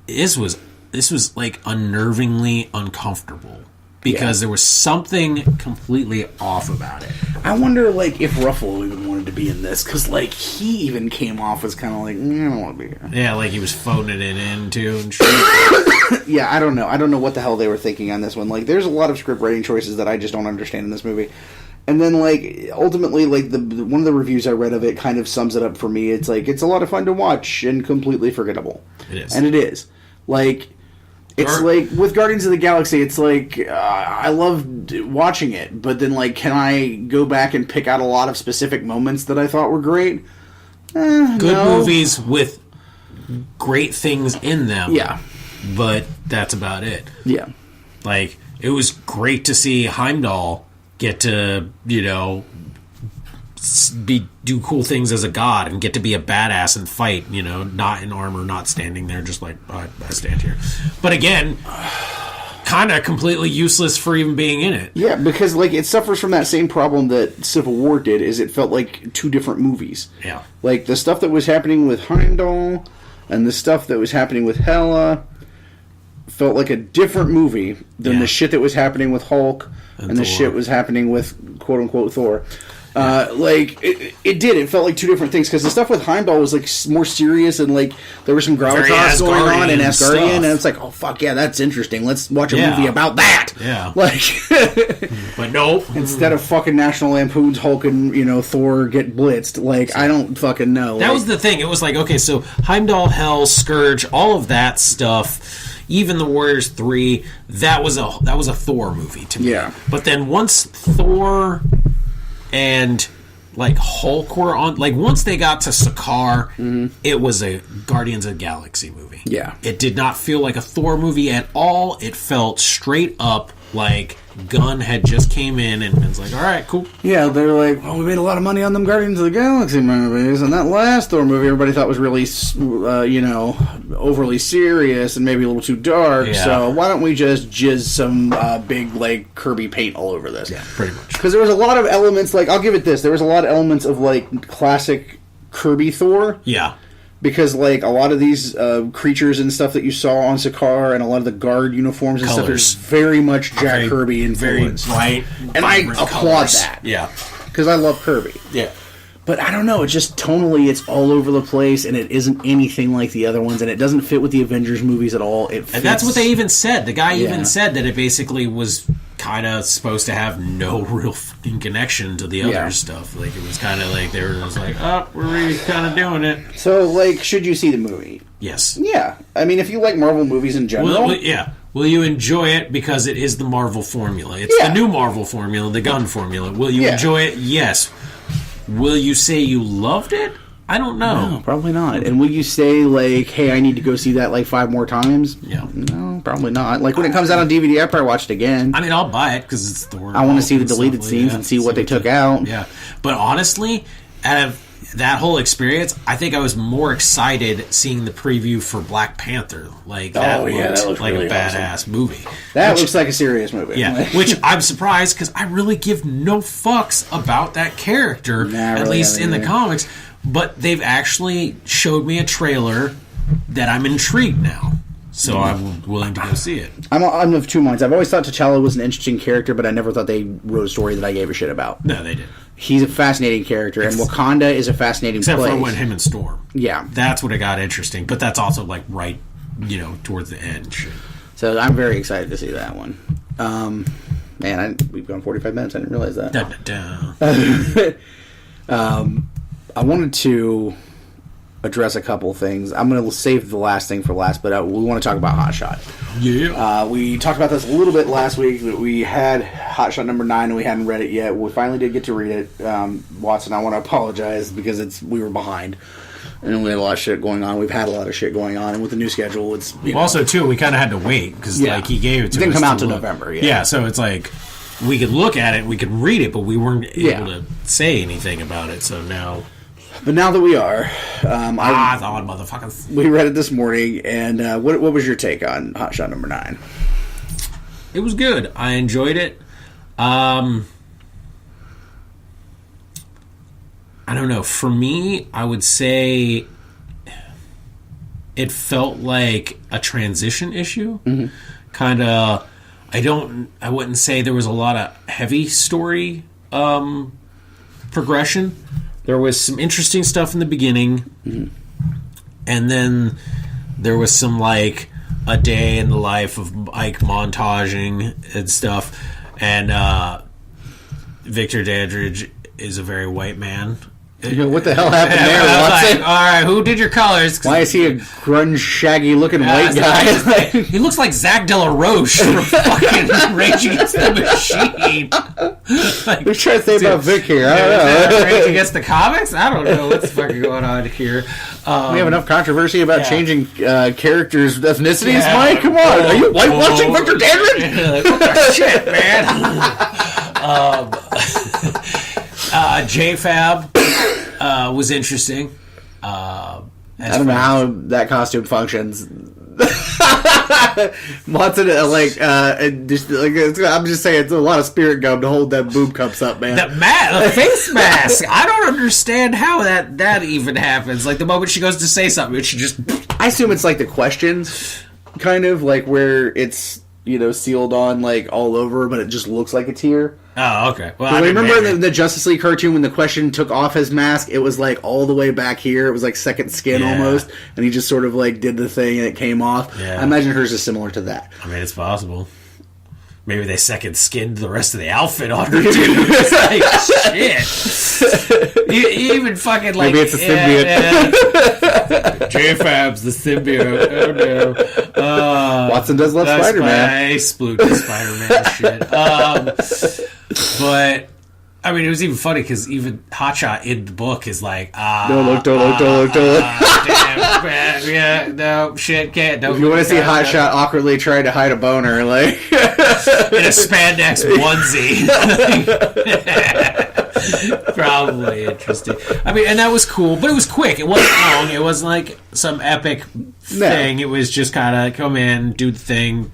this was like, unnervingly uncomfortable. Because there was something completely off about it. I wonder, like, if Ruffalo even wanted to be in this. Because, like, he even came off as kind of like, I don't want to be here. Yeah, like he was phoning it in, too, and shit. Yeah, I don't know. I don't know what the hell they were thinking on this one. Like, there's a lot of script writing choices that I just don't understand in this movie. And then, like, ultimately, like, one of the reviews I read of it kind of sums it up for me. It's like, it's a lot of fun to watch and completely forgettable. It is. And it is. Like... It's like, with Guardians of the Galaxy, it's like, I loved watching it, but then, like, can I go back and pick out a lot of specific moments that I thought were great? Good movies with great things in them. Yeah. But that's about it. Yeah. Like, it was great to see Heimdall get to, do cool things as a god and get to be a badass and fight, not in armor, not standing there just like, I stand here. But again, kind of completely useless for even being in it. Yeah, because, like, it suffers from that same problem that Civil War did, is it felt like two different movies. Yeah. Like, the stuff that was happening with Heimdall and the stuff that was happening with Hela felt like a different movie than the shit that was happening with Hulk and the shit was happening with, quote-unquote, Thor. It did. It felt like two different things, because the stuff with Heimdall was, like, more serious, and, like, there was some gravitas going on in Asgardian, and it's like, oh, fuck, yeah, that's interesting. Let's watch a movie about that. Yeah. Like, but nope. Instead of fucking National Lampoon's Hulk and, Thor get blitzed, like, I don't fucking know. That was the thing. It was like, okay, so Heimdall, Hell, Scourge, all of that stuff, even the Warriors 3, that was a Thor movie to me. Yeah. But then once Thor and, like, Hulk were on... Like, once they got to Sakaar, it was a Guardians of the Galaxy movie. Yeah. It did not feel like a Thor movie at all. It felt straight up like Gunn had just came in and was like, all right, cool. Yeah, they're like, well, we made a lot of money on them Guardians of the Galaxy movies, and that last Thor movie everybody thought was really, overly serious and maybe a little too dark, so why don't we just jizz some big, like, Kirby paint all over this? Yeah, pretty much. Because there was a lot of elements, like, I'll give it this, there was a lot of elements of, like, classic Kirby Thor. Yeah. Because, like, a lot of these creatures and stuff that you saw on Sakaar and a lot of the guard uniforms and stuff is very much Jack Kirby influenced. Very bright, and I applaud that. Yeah. Because I love Kirby. Yeah. But I don't know, it's just tonally, it's all over the place, and it isn't anything like the other ones, and it doesn't fit with the Avengers movies at all. It fits. And that's what they even said. The guy even said that it basically was kind of supposed to have no real fucking connection to the other stuff. Like, it was kind of like, they were just like, oh, we're really kind of doing it. So, like, should you see the movie? Yes. Yeah. I mean, if you like Marvel movies in general... Will you enjoy it because it is the Marvel formula? It's the new Marvel formula, the Gunn formula. Will you enjoy it? Yes. Will you say you loved it? I don't know. No, probably not. And will you say, like, hey, I need to go see that, like, 5 more times? Yeah. No, probably not. Like, when it comes out on DVD, I probably watch it again. I mean, I'll buy it because it's Thor. I want to see the deleted scenes and see what they took out. Yeah. But honestly, out of that whole experience, I think I was more excited seeing the preview for Black Panther. Like, that looked like really a badass movie. That looks like a serious movie. Yeah, which I'm surprised because I really give no fucks about that character, at least in the comics. But they've actually showed me a trailer that I'm intrigued now. So I'm willing to go see it. I'm of two minds. I've always thought T'Challa was an interesting character, but I never thought they wrote a story that I gave a shit about. No, they did. He's a fascinating character, and Wakanda is a fascinating place. Except for when him and Storm. Yeah. That's what it got interesting. But that's also, like, right, towards the end. So I'm very excited to see that one. Man, we've gone 45 minutes. I didn't realize that. I wanted to address a couple things. I'm going to save the last thing for last, but we want to talk about Hotshot. Yeah. We talked about this a little bit last week. That we had Hotshot number 9 and we hadn't read it yet. We finally did get to read it. Watson, I want to apologize because we were behind. And we had a lot of shit going on. We've had a lot of shit going on. And with the new schedule, it's... Also, too, we kind of had to wait because he gave it to us. It didn't come out until November. Yeah, so it's like... We could look at it, we could read it, but we weren't able to say anything about it, so now... But now that we are... motherfuckers. We read it this morning, and what was your take on Hotshot number 9? It was good. I enjoyed it. I don't know. For me, I would say it felt like a transition issue. Mm-hmm. Kind of... I wouldn't say there was a lot of heavy story progression. There was some interesting stuff in the beginning, mm-hmm. and then there was some, like, a day in the life of Ike montaging and stuff. And Victor Dandridge is a very white man. What the hell happened there, Watson? Like, all right, who did your colors? Why is he a grunge, shaggy-looking white guy? He looks like Zach De La Roche from fucking Rage Against the Machine. Like, we're trying to say about Vic here. I don't know. Rage Against the Comics? I don't know what's fucking going on here. We have enough controversy about changing characters' ethnicities, Mike? Come on. Are you whitewashing Victor Dandridge? Like, what the shit, man? JFab was interesting. I don't know how that costume functions. Watson, I'm just saying, it's a lot of spirit gum to hold that boob cups up, man. The face mask. I don't understand how that even happens. Like, the moment she goes to say something, she just... I assume it's like the questions, kind of, like, where it's, sealed on, like, all over, but it just looks like a tear. Oh, okay. Well, I remember the Justice League cartoon when the Question took off his mask, it was like all the way back here. It was like second skin almost, and he just sort of like did the thing and it came off. Yeah. I imagine hers is similar to that. I mean, it's possible. Maybe they second skinned the rest of the outfit on her too. It's like, shit. You even fucking like... Maybe it's a symbiote. JFab's the symbiote. Oh no. Watson does love Spider-Man. I splooked the Spider-Man shit. But, I mean, it was even funny because even Hotshot in the book is like, don't look. Damn, man, yeah, no, shit, can't. Don't. If you want to see Hotshot awkwardly trying to hide a boner, like... in a spandex onesie. Probably interesting. I mean, and that was cool, but it was quick. It wasn't long. It wasn't like some epic thing. It was just kind of come in, do the thing.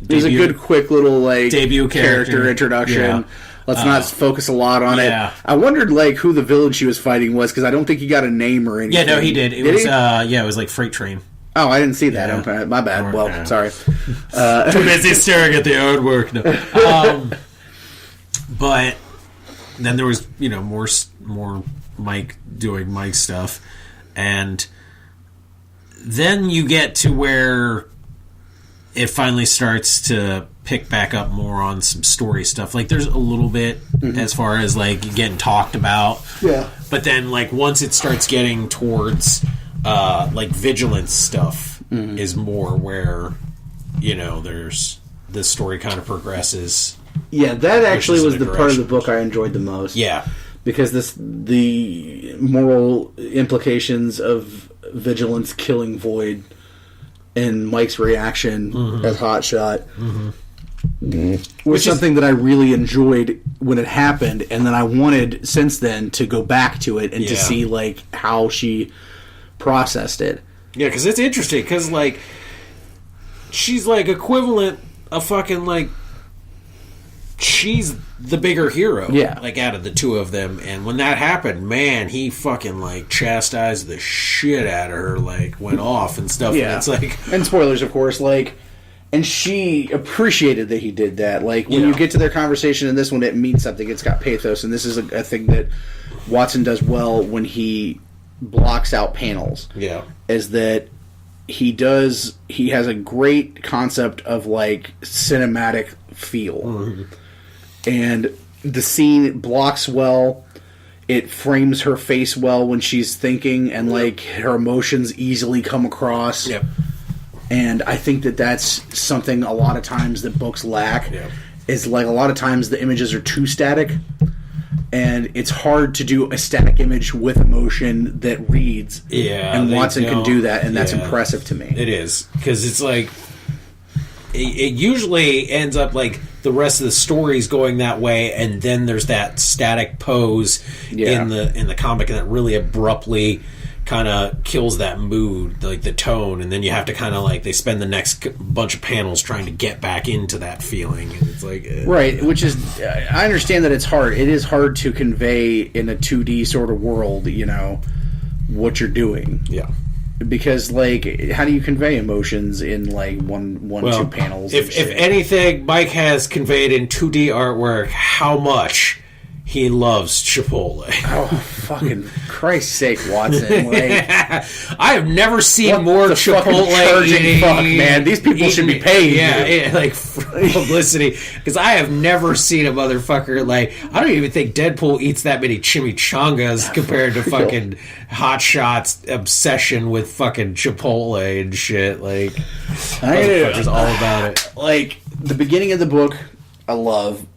It was a good, quick little like debut character introduction. Yeah. Let's not focus a lot on it. I wondered like who the villain she was fighting was because I don't think he got a name or anything. Yeah, no, he did. It was it was like Freight Train. Oh, I didn't see that. Yeah. My bad. Well, sorry. Too busy staring at the artwork. No. But then there was more Mike doing Mike stuff, and then you get to where it finally starts to pick back up more on some story stuff. Like, there's a little bit as far as, like, getting talked about. Yeah. But then, like, once it starts getting towards, like, vigilance stuff is more where, there's... the story kind of progresses. Yeah, that actually was the part of the book I enjoyed the most. Yeah. Because the moral implications of vigilance killing Void and Mike's reaction as Hotshot was something that I really enjoyed when it happened, and then I wanted since then to go back to it and to see like how she processed it. Yeah, because it's interesting because like she's like equivalent of fucking like she's the bigger hero, like out of the two of them, and when that happened, man, he fucking like chastised the shit out of her, like went off and stuff. And it's like, and spoilers, of course, like, and she appreciated that he did that. Like when you get to their conversation in this one, it means something. It's got pathos, and this is a thing that Watson does well when he blocks out panels. Is that he has a great concept of like cinematic feel. And the scene blocks well. It frames her face well when she's thinking, and like her emotions easily come across. And I think that that's something a lot of times that books lack. Is like a lot of times the images are too static, and it's hard to do a static image with emotion that reads. And Watson can do that, and that's impressive to me. It is, because it's like it usually ends up like the rest of the story's going that way, and then there's that static pose in the comic that really abruptly kind of kills that mood, like the tone, and then you have to kind of like they spend the next bunch of panels trying to get back into that feeling, and it's like right, which is I understand that it's hard. It is hard to convey in a 2D sort of world, you know, what you're doing. Because, like, how do you convey emotions in, like, two panels? If anything, Mike has conveyed in 2D artwork how much he loves Chipotle. Oh, fucking Christ's sake, Watson. Like, I have never seen more Chipotle charging fuck, man. These people should be paid. Like, publicity. Because I have never seen a motherfucker, like, I don't even think Deadpool eats that many chimichangas compared to fucking Hotshot's obsession with fucking Chipotle and shit. Like, motherfucker's all about it. Like, the beginning of the book, I love.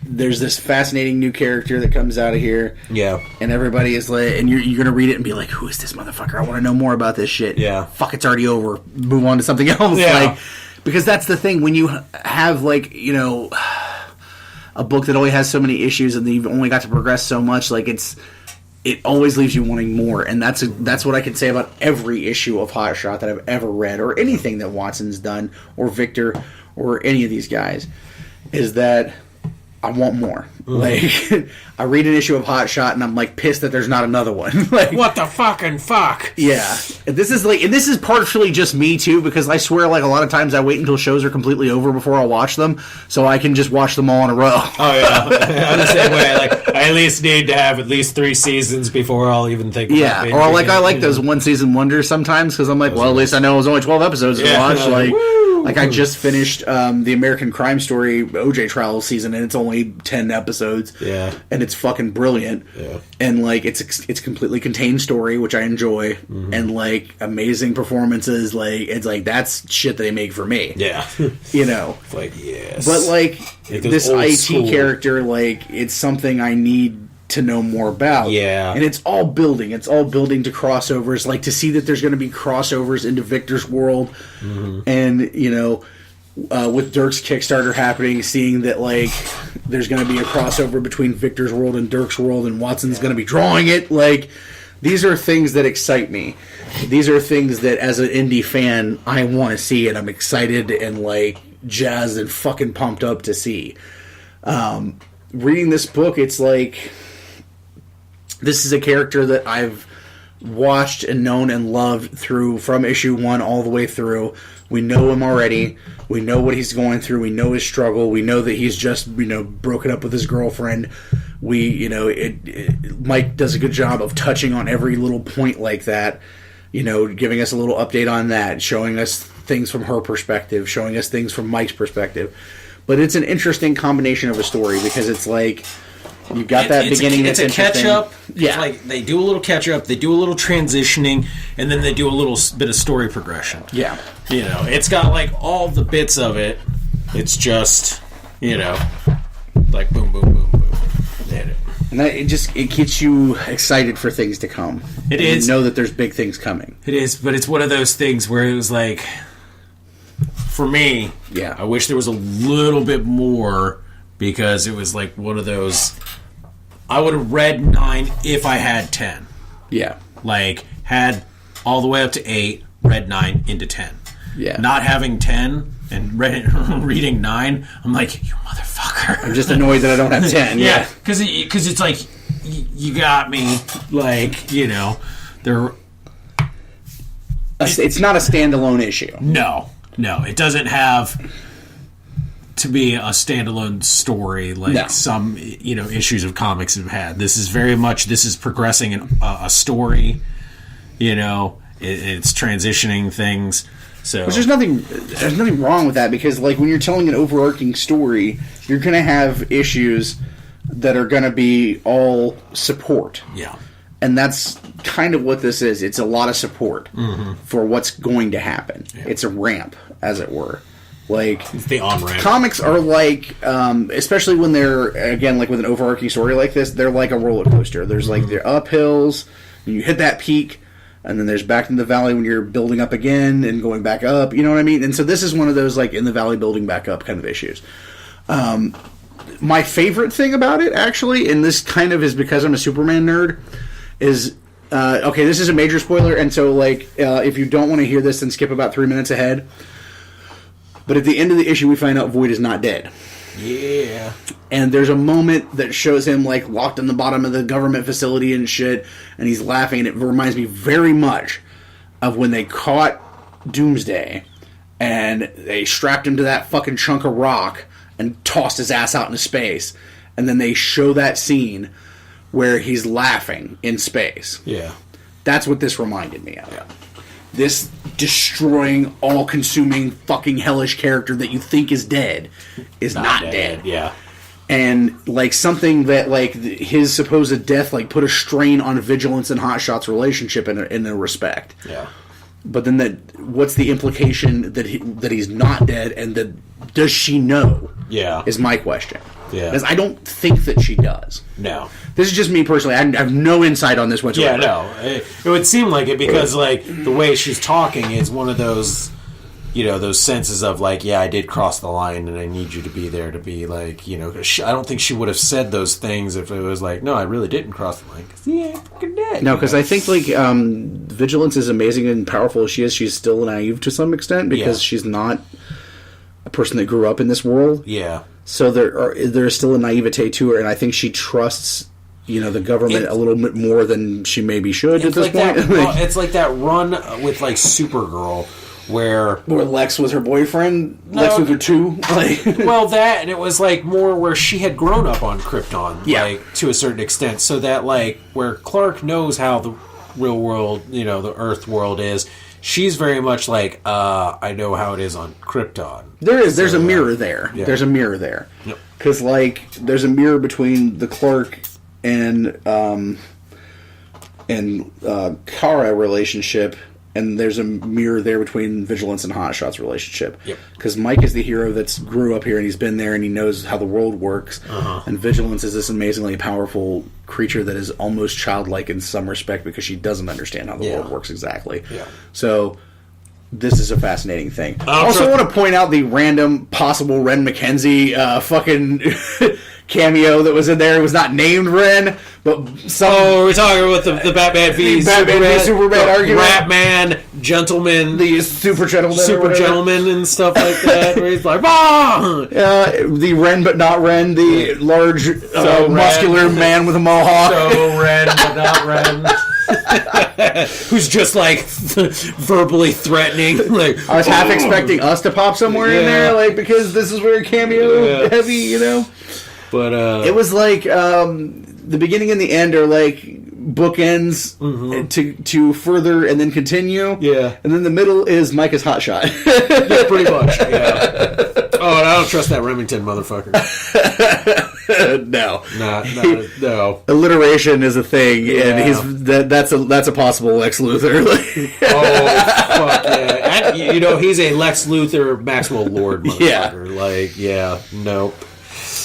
There's this fascinating new character that comes out of here. And everybody is like, and you're going to read it and be like, who is this motherfucker? I want to know more about this shit. Fuck, it's already over. Move on to something else. Like, because that's the thing. When you have, like, you know, a book that only has so many issues and you've only got to progress so much, like, it always leaves you wanting more. And that's what I can say about every issue of Hotshot that I've ever read, or anything that Watson's done, or Victor, or any of these guys, is that I want more. Like, I read an issue of Hotshot and I'm like pissed that there's not another one. Like, what the fucking fuck? Yeah. And this is partially just me too, because I swear, like, a lot of times I wait until shows are completely over before I watch them, so I can just watch them all in a row. Oh yeah, I'm the same way. Like, I at least need to have at least 3 seasons before I'll even think about it. Or like I like those one season wonders sometimes, because I'm like, well, at least I know it was only 12 episodes to watch. Like I just finished the American Crime Story OJ trial season, and it's only 10 episodes. And it's fucking brilliant. And like it's completely contained story, which I enjoy, and like amazing performances. Like, it's like that's shit they make for me. You know, like, yes. But like this IT character, like, it's something I need to know more about. And it's all building. It's all building to crossovers. Like, to see that there's going to be crossovers into Victor's world, and, you know, with Dirk's Kickstarter happening, seeing that, like, there's going to be a crossover between Victor's world and Dirk's world, and Watson's going to be drawing it. Like, these are things that excite me. These are things that, as an indie fan, I want to see, and I'm excited and, like, jazzed and fucking pumped up to see. Reading this book, it's like, this is a character that I've watched and known and loved from issue 1 all the way through. We know him already. We know what he's going through. We know his struggle. We know that he's just, you know, broken up with his girlfriend. Mike does a good job of touching on every little point like that, you know, giving us a little update on that, showing us things from her perspective, showing us things from Mike's perspective. But it's an interesting combination of a story, because it's like, you've got that beginning that's interesting. It's a catch-up. Yeah. Like, they do a little catch-up, they do a little transitioning, and then they do a little bit of story progression. Yeah. You know, it's got, like, all the bits of it. It's just, you know, like, boom, boom, boom, boom. Hit it. And it gets you excited for things to come. It is. You know that there's big things coming. It is, but it's one of those things where it was like, for me, Yeah. I wish there was a little bit more, because it was like one of those. I would have read 9 if I had 10. Yeah. Like, had all the way up to 8, read 9 into 10. Yeah. Not having 10 and reading 9, I'm like, you motherfucker. I'm just annoyed that I don't have 10. Yeah, because it's like, you got me. Like, you know, there. It's not a standalone issue. No, it doesn't have to be a standalone story like some, you know, issues of comics have had. This is very much, this is progressing a story, you know, it's transitioning things. So Which there's nothing wrong with that, because like when you're telling an overarching story, you're going to have issues that are going to be all support. Yeah. And that's kind of what this is. It's a lot of support for what's going to happen. Yeah. It's a ramp, as it were. Like, it's the on-ramp. Comics are like, especially when they're, again, like with an overarching story like this, they're like a roller coaster. There's like the uphills, and you hit that peak, and then there's back in the valley when you're building up again and going back up. You know what I mean? And so this is one of those like in the valley building back up kind of issues. My favorite thing about it, actually, and this kind of is because I'm a Superman nerd, is okay, this is a major spoiler, and so like if you don't want to hear this, then skip about 3 minutes ahead. But at the end of the issue, we find out Void is not dead. Yeah. And there's a moment that shows him like locked in the bottom of the government facility and shit, and he's laughing, and it reminds me very much of when they caught Doomsday and they strapped him to that fucking chunk of rock and tossed his ass out into space, and then they show that scene where he's laughing in space. Yeah. That's what this reminded me of. Yeah. This destroying, all-consuming, fucking hellish character that you think is dead is not dead. Yeah. And, like, something that, like, his supposed death, like, put a strain on Vigilance and Hotshot's relationship in a respect. Yeah. But then what's the implication that he's not dead, and that does she know? Yeah. Is my question. Yeah. Because I don't think that she does. No. This is just me personally. I have no insight on this whatsoever. Yeah, no. It would seem like it, because, like, the way she's talking is one of those, you know, those senses of, like, yeah, I did cross the line and I need you to be there to be, like, you know, I don't think she would have said those things if it was like, no, I really didn't cross the line, because he ain't fucking dead. No, because I think, like, Vigilance, as amazing and powerful as she is, she's still naive to some extent, because she's not a person that grew up in this world. Yeah. So there's still a naivete to her, and I think she trusts, you know, the government a little bit more than she maybe should at this point. It's like that run with, like, Supergirl, where Lex was her boyfriend, Lex Luthor 2. Like, well, that, and it was like more where she had grown up on Krypton, like, to a certain extent, so that, like, where Clark knows how the real world, you know, the Earth world is, she's very much like, I know how it is on Krypton. There's a mirror there. Yeah. There's a mirror there. Because, like, there's a mirror between the Clark and Kara relationship, and there's a mirror there between Vigilance and Hotshot's relationship. Because Mike is the hero that's grew up here, and he's been there, and he knows how the world works. And Vigilance is this amazingly powerful creature that is almost childlike in some respect, because she doesn't understand how the world works exactly. So this is a fascinating thing. I also want to point out the random possible Ren McKenzie fucking cameo that was in there. It was not named Ren, but some... Oh, we're talking about the Batman v Superman argument. Ratman, gentleman. The super gentleman and stuff like that, where he's like, bah! The Ren but not Ren, the large, muscular man with a mohawk. So Ren but not Ren. Who's just like verbally threatening. Like, I was half expecting us to pop somewhere in there, like, because this is very cameo heavy, you know. But it was like the beginning and the end are like bookends to further and then continue. Yeah, and then the middle is Micah's Hotshot. Yeah, pretty much. Yeah. Oh, and I don't trust that Remington motherfucker. No, no. Alliteration is a thing, and that's a possible Lex Luthor. Oh, fuck yeah! And, you know, he's a Lex Luthor Maxwell Lord motherfucker. Like, nope.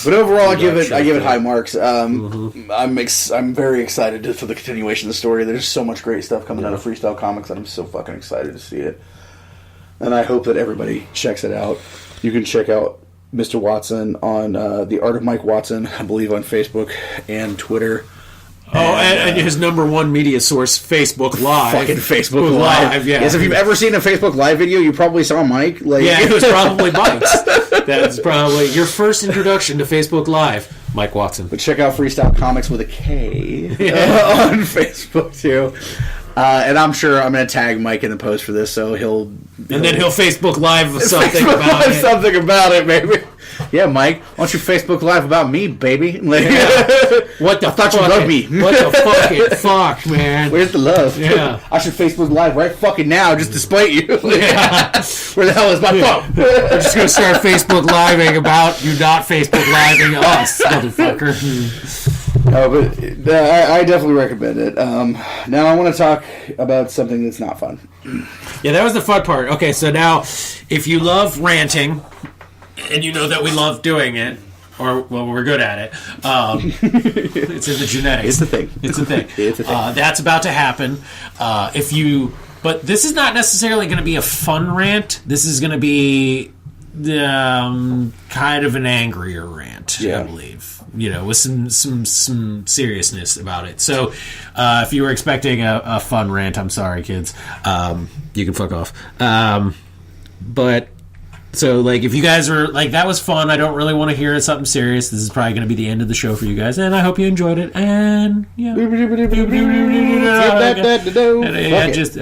But overall, I give it high marks. I'm very excited for the continuation of the story. There's so much great stuff coming out of Freestyle Komics, and I'm so fucking excited to see it. And I hope that everybody checks it out. You can check out Mr. Watson on The Art of Mike Watson, I believe on Facebook and Twitter. And his number one media source, Facebook Live. Fucking Facebook Live. Yeah. Yes, if you've ever seen a Facebook Live video, you probably saw Mike. Yeah, it was probably Mike's. That's probably your first introduction to Facebook Live. Mike Watson. But check out Freestyle Komics with a K on Facebook, too. And I'm sure I'm going to tag Mike in the post for this, so he'll Facebook Live something about it. Something about it, baby. Yeah, Mike, why don't you Facebook Live about me, baby? What the I thought you loved me. What the fucking fuck, man? Where's the love? Yeah. I should Facebook Live right fucking now just to spite you. Yeah. Where the hell is my phone? We're just going to start Facebook Living about you not Facebook Living us, motherfucker. Oh, but I definitely recommend it. Now I want to talk about something that's not fun. Yeah, that was the fun part. Okay, so now, if you love ranting, and you know that we love doing it, or, well, we're good at it, it's in the genetics. It's the thing. It's a thing. It's a thing. That's about to happen. But this is not necessarily going to be a fun rant. This is going to be kind of an angrier rant, I believe. With some seriousness about it. So, if you were expecting a fun rant, I'm sorry, kids. You can fuck off. But so, if you guys are that was fun. I don't really want to hear something serious. This is probably going to be the end of the show for you guys, and I hope you enjoyed it. And all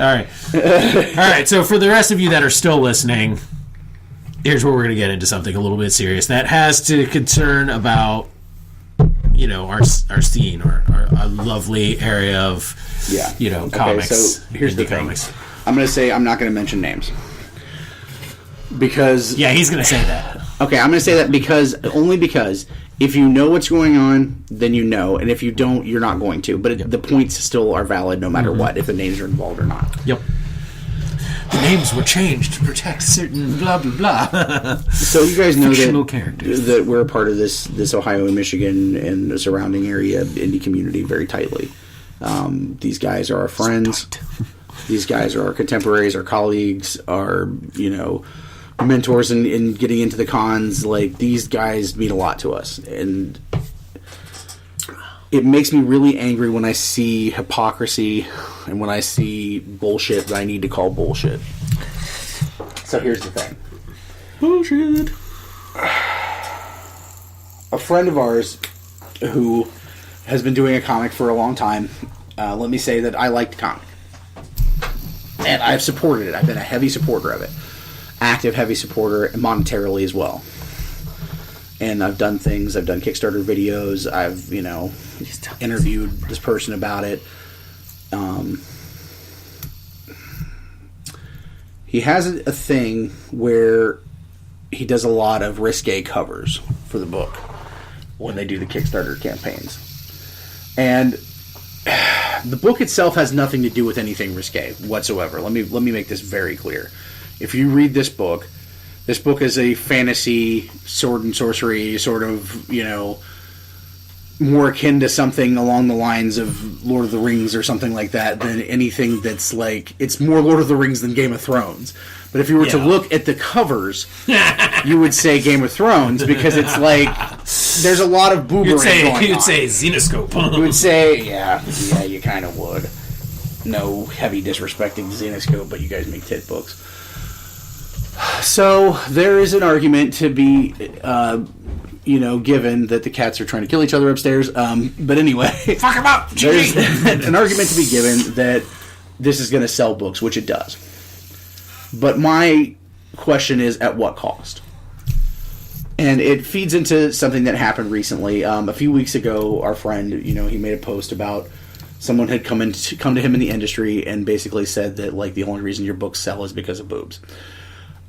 right. All right. So, for the rest of you that are still listening, here's where we're going to get into something a little bit serious that has to concern about our scene or our lovely area of comics. So here's the thing. Comics. I'm going to say I'm not going to mention names because he's going to say that. Okay, I'm going to say that because if you know what's going on, then you know, and if you don't, you're not going to. But the points still are valid no matter what, if the names are involved or not. Yep. The names were changed to protect certain blah blah blah. So you guys know characters. that we're a part of this Ohio and Michigan and the surrounding area indie community very tightly. These guys are our friends. These guys are our contemporaries, our colleagues, our mentors in getting into the cons. These guys mean a lot to us, and it makes me really angry when I see hypocrisy and when I see bullshit that I need to call bullshit. So here's the thing. Bullshit. A friend of ours who has been doing a comic for a long time, let me say that I liked the comic. And I've supported it. I've been a heavy supporter of it. Active, heavy supporter, monetarily as well. And I've done things. I've done Kickstarter videos. I've, interviewed this person about it. He has a thing where he does a lot of risque covers for the book when they do the Kickstarter campaigns. And the book itself has nothing to do with anything risque whatsoever. Let me make this very clear. If you read this book is a fantasy sword and sorcery sort of, more akin to something along the lines of Lord of the Rings or something like that than anything that's it's more Lord of the Rings than Game of Thrones. But if you were to look at the covers, you would say Game of Thrones because it's there's a lot of boobering going on. You'd say Xenoscope. You would say, yeah, you kind of would. No heavy disrespecting Xenoscope, but you guys make tit books. So there is an argument to be, given that the cats are trying to kill each other upstairs. But anyway, fuck them up. There's an argument to be given that this is going to sell books, which it does. But my question is, at what cost? And it feeds into something that happened recently. A few weeks ago, our friend, he made a post about someone had come to him in the industry and basically said that the only reason your books sell is because of boobs.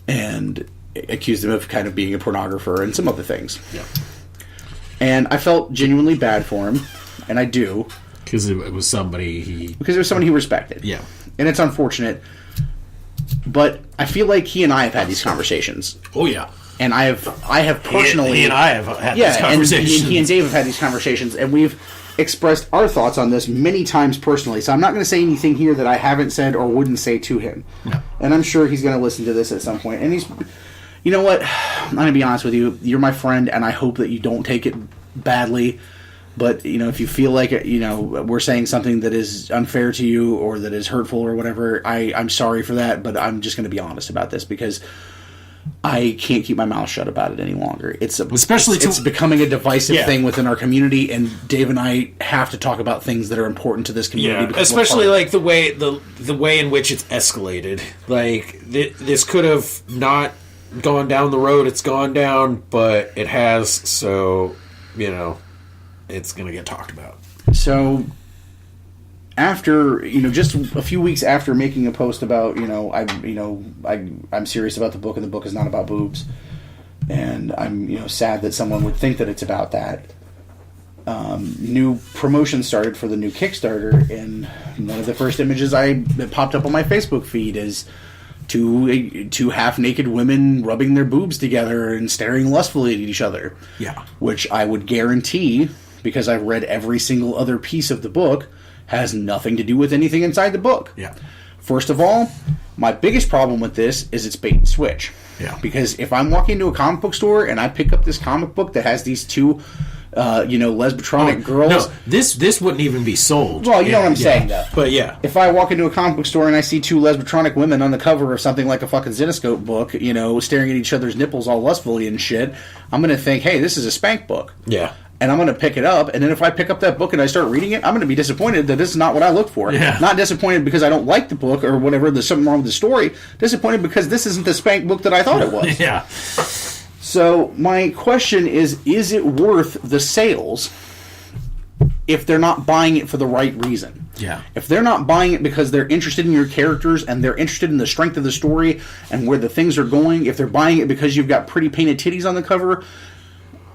And accused him of kind of being a pornographer and some other things. Yeah. And I felt genuinely bad for him, and I do. Because it was somebody he respected. Yeah. And it's unfortunate, but I feel like he and I have had these conversations. Oh, yeah. And I have personally... He and I have had these conversations. And he and Dave have had these conversations, and we've expressed our thoughts on this many times personally, so I'm not going to say anything here that I haven't said or wouldn't say to him. No. And I'm sure he's going to listen to this at some point. And he's, you know what? I'm going to be honest with you. You're my friend, and I hope that you don't take it badly. But, you know, if you feel like, you know, we're saying something that is unfair to you or that is hurtful or whatever, I'm sorry for that, but I'm just going to be honest about this because I can't keep my mouth shut about it any longer. It's becoming a divisive thing within our community, and Dave and I have to talk about things that are important to this community. Yeah, especially like the way in which it's escalated. Like this could have not gone down the road it's gone down, but it has. So, you know, it's going to get talked about. So, after, you know, just a few weeks after making a post about, I'm serious about the book, and the book is not about boobs, and I'm, you know, sad that someone would think that it's about that. New promotion started for the new Kickstarter, and one of the first images that popped up on my Facebook feed is two half-naked women rubbing their boobs together and staring lustfully at each other. Yeah. Which I would guarantee, because I've read every single other piece of the book, has nothing to do with anything inside the book. Yeah. First of all, my biggest problem with this is it's bait and switch. Yeah. Because if I'm walking into a comic book store and I pick up this comic book that has these two, lesbitronic girls... No, this wouldn't even be sold. Well, you know what I'm saying, though. But yeah. If I walk into a comic book store and I see two lesbitronic women on the cover of something like a fucking Zenescope book, you know, staring at each other's nipples all lustfully and shit, I'm going to think, hey, this is a spank book. Yeah. And I'm going to pick it up, and then if I pick up that book and I start reading it, I'm going to be disappointed that this is not what I looked for. Yeah. Not disappointed because I don't like the book or whatever, there's something wrong with the story. Disappointed because this isn't the spank book that I thought it was. Yeah. So my question is it worth the sales if they're not buying it for the right reason? Yeah. If they're not buying it because they're interested in your characters and they're interested in the strength of the story and where the things are going, if they're buying it because you've got pretty painted titties on the cover...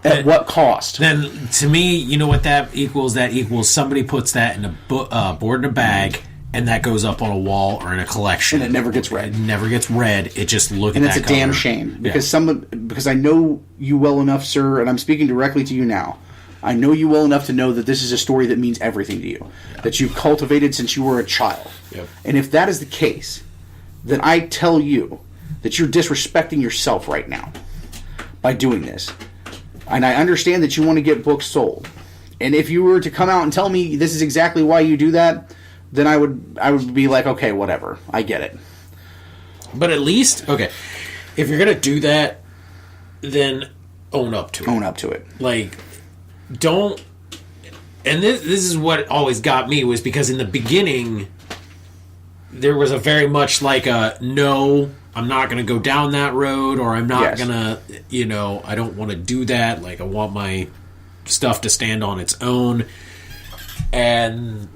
At what cost? Then, to me, you know what that equals? That equals somebody puts that in a board in a bag, and that goes up on a wall or in a collection. And it never gets read. It never gets read. It just looks at that cover. And it's a damn shame. Because I know you well enough, sir, and I'm speaking directly to you now. I know you well enough to know that this is a story that means everything to you. Yeah. That you've cultivated since you were a child. Yep. And if that is the case, then I tell you that you're disrespecting yourself right now by doing this. And I understand that you want to get books sold. And if you were to come out and tell me this is exactly why you do that, then I would be like, okay, whatever. I get it. But at least, okay, if you're going to do that, then own up to it. Own up to it. Like, don't... And this is what always got me, was because in the beginning, there was a very much like a, no... I'm not going to go down that road, or I'm not going to, I don't want to do that. Like, I want my stuff to stand on its own. And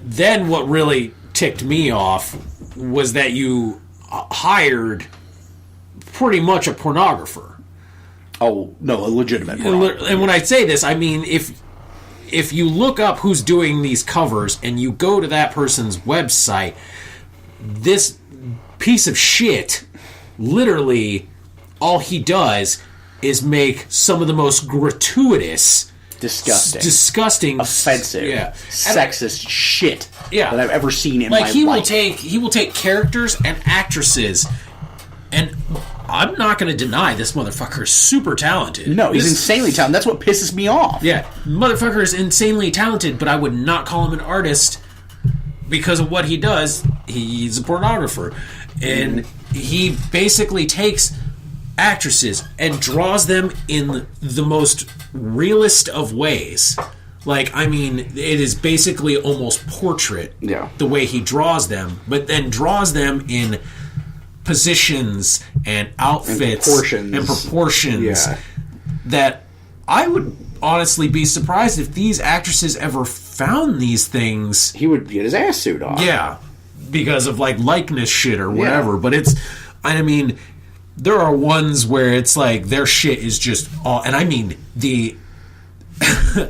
then what really ticked me off was that you hired pretty much a pornographer. Oh, no, a legitimate pornographer. And when I say this, I mean, if you look up who's doing these covers and you go to that person's website, this piece of shit, literally, all he does is make some of the most gratuitous, disgusting, offensive, sexist shit that I've ever seen in my life. He will take characters and actresses, and I'm not going to deny this motherfucker is super talented. No, he's insanely talented. That's what pisses me off. Yeah, motherfucker is insanely talented, but I would not call him an artist because of what he does. He's a pornographer. And he basically takes actresses and draws them in the most realist of ways. Like, I mean, it is basically almost portrait, the way he draws them, but then draws them in positions and outfits and proportions that I would honestly be surprised if these actresses ever found these things. He would get his ass suit off. Yeah. Because of, like, likeness shit or whatever. But I mean, there are ones where it's like their shit is just all, and I mean, the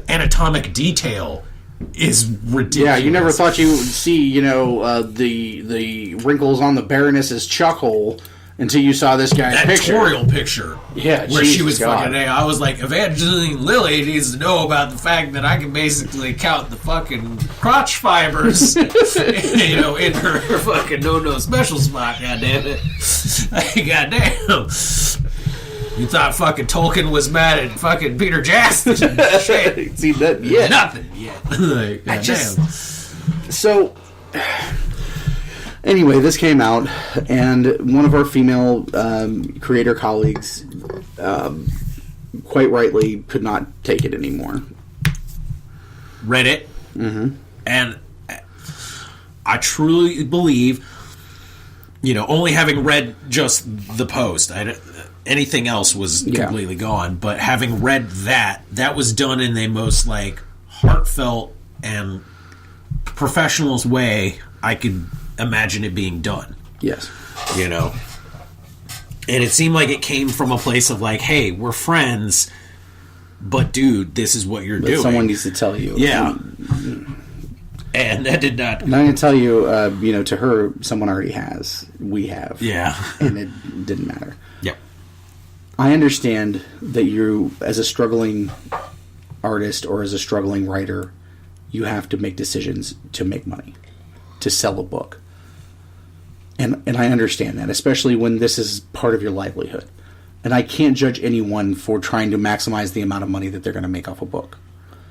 anatomic detail is ridiculous. Yeah, you never thought you would see, the wrinkles on the Baroness's chuck hole until you saw this guy's that picture. tutorial picture. Yeah, where she was God. fucking. I was like, Evangeline Lilly needs to know about the fact that I can basically count the fucking crotch fibers, in her fucking no special spot. God damn it! God damn. You thought fucking Tolkien was mad at fucking Peter Jackson? Shit. See that? Yeah, Nothing yet. Like, God damn. So. Anyway, this came out, and one of our female creator colleagues, quite rightly, could not take it anymore. Read it, and I truly believe, only having read just the post, anything else was completely gone. But having read that was done in the most heartfelt and professionalist way I could imagine it being done. Yes. And it seemed like it came from a place of hey, we're friends, but dude, this is what you're doing. Someone needs to tell you. Yeah. And that did not. And I'm going to tell you, to her, someone already has. We have. Yeah. And it didn't matter. Yep. I understand that you, as a struggling artist or as a struggling writer, you have to make decisions to make money, to sell a book. And I understand that, especially when this is part of your livelihood. And I can't judge anyone for trying to maximize the amount of money that they're going to make off a book.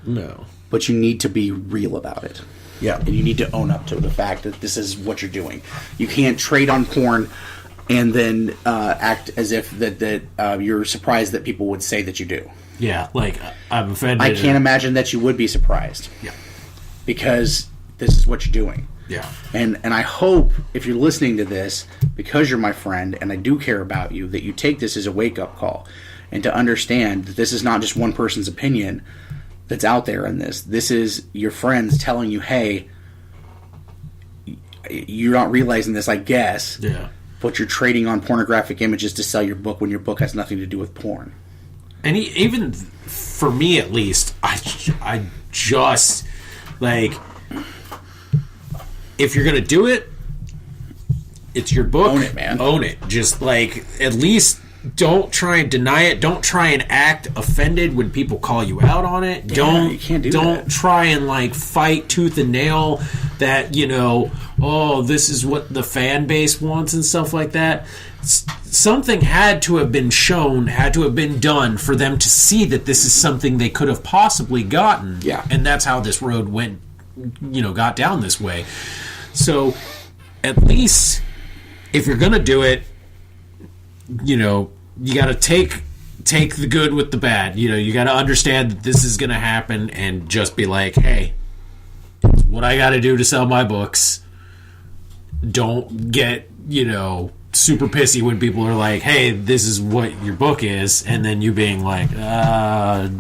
No. But you need to be real about it. Yeah. And you need to own up to the fact that this is what you're doing. You can't trade on porn and then act as if that you're surprised that people would say that you do. Yeah, I'm offended. I can't imagine that you would be surprised. Yeah. Because this is what you're doing. Yeah. And I hope, if you're listening to this, because you're my friend and I do care about you, that you take this as a wake-up call and to understand that this is not just one person's opinion that's out there in this. This is your friends telling you, hey, you're not realizing this, I guess. Yeah. But you're trading on pornographic images to sell your book when your book has nothing to do with porn. And even for me, at least, I just, if you're going to do it, it's your book. Own it, man. Own it. Just, at least don't try and deny it. Don't try and act offended when people call you out on it. Yeah, you can't do don't that. try and, fight tooth and nail that, this is what the fan base wants and stuff like that. Something had to have been shown, had to have been done for them to see that this is something they could have possibly gotten. Yeah. And that's how this road went, got down this way. So, at least, if you're going to do it, you got to take the good with the bad. You got to understand that this is going to happen and just be like, hey, it's what I got to do to sell my books. Don't get, super pissy when people are like, hey, this is what your book is, and then you being like, no,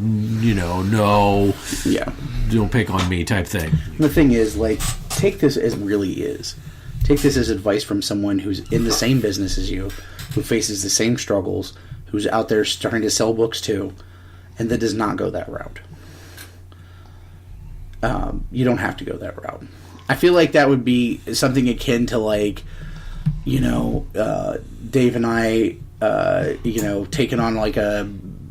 Yeah. don't pick on me type thing. The thing is, take this as it really is. Take this as advice from someone who's in the same business as you, who faces the same struggles, who's out there starting to sell books too, and that does not go that route. You don't have to go that route. I feel like that would be something akin to Dave and I, taking on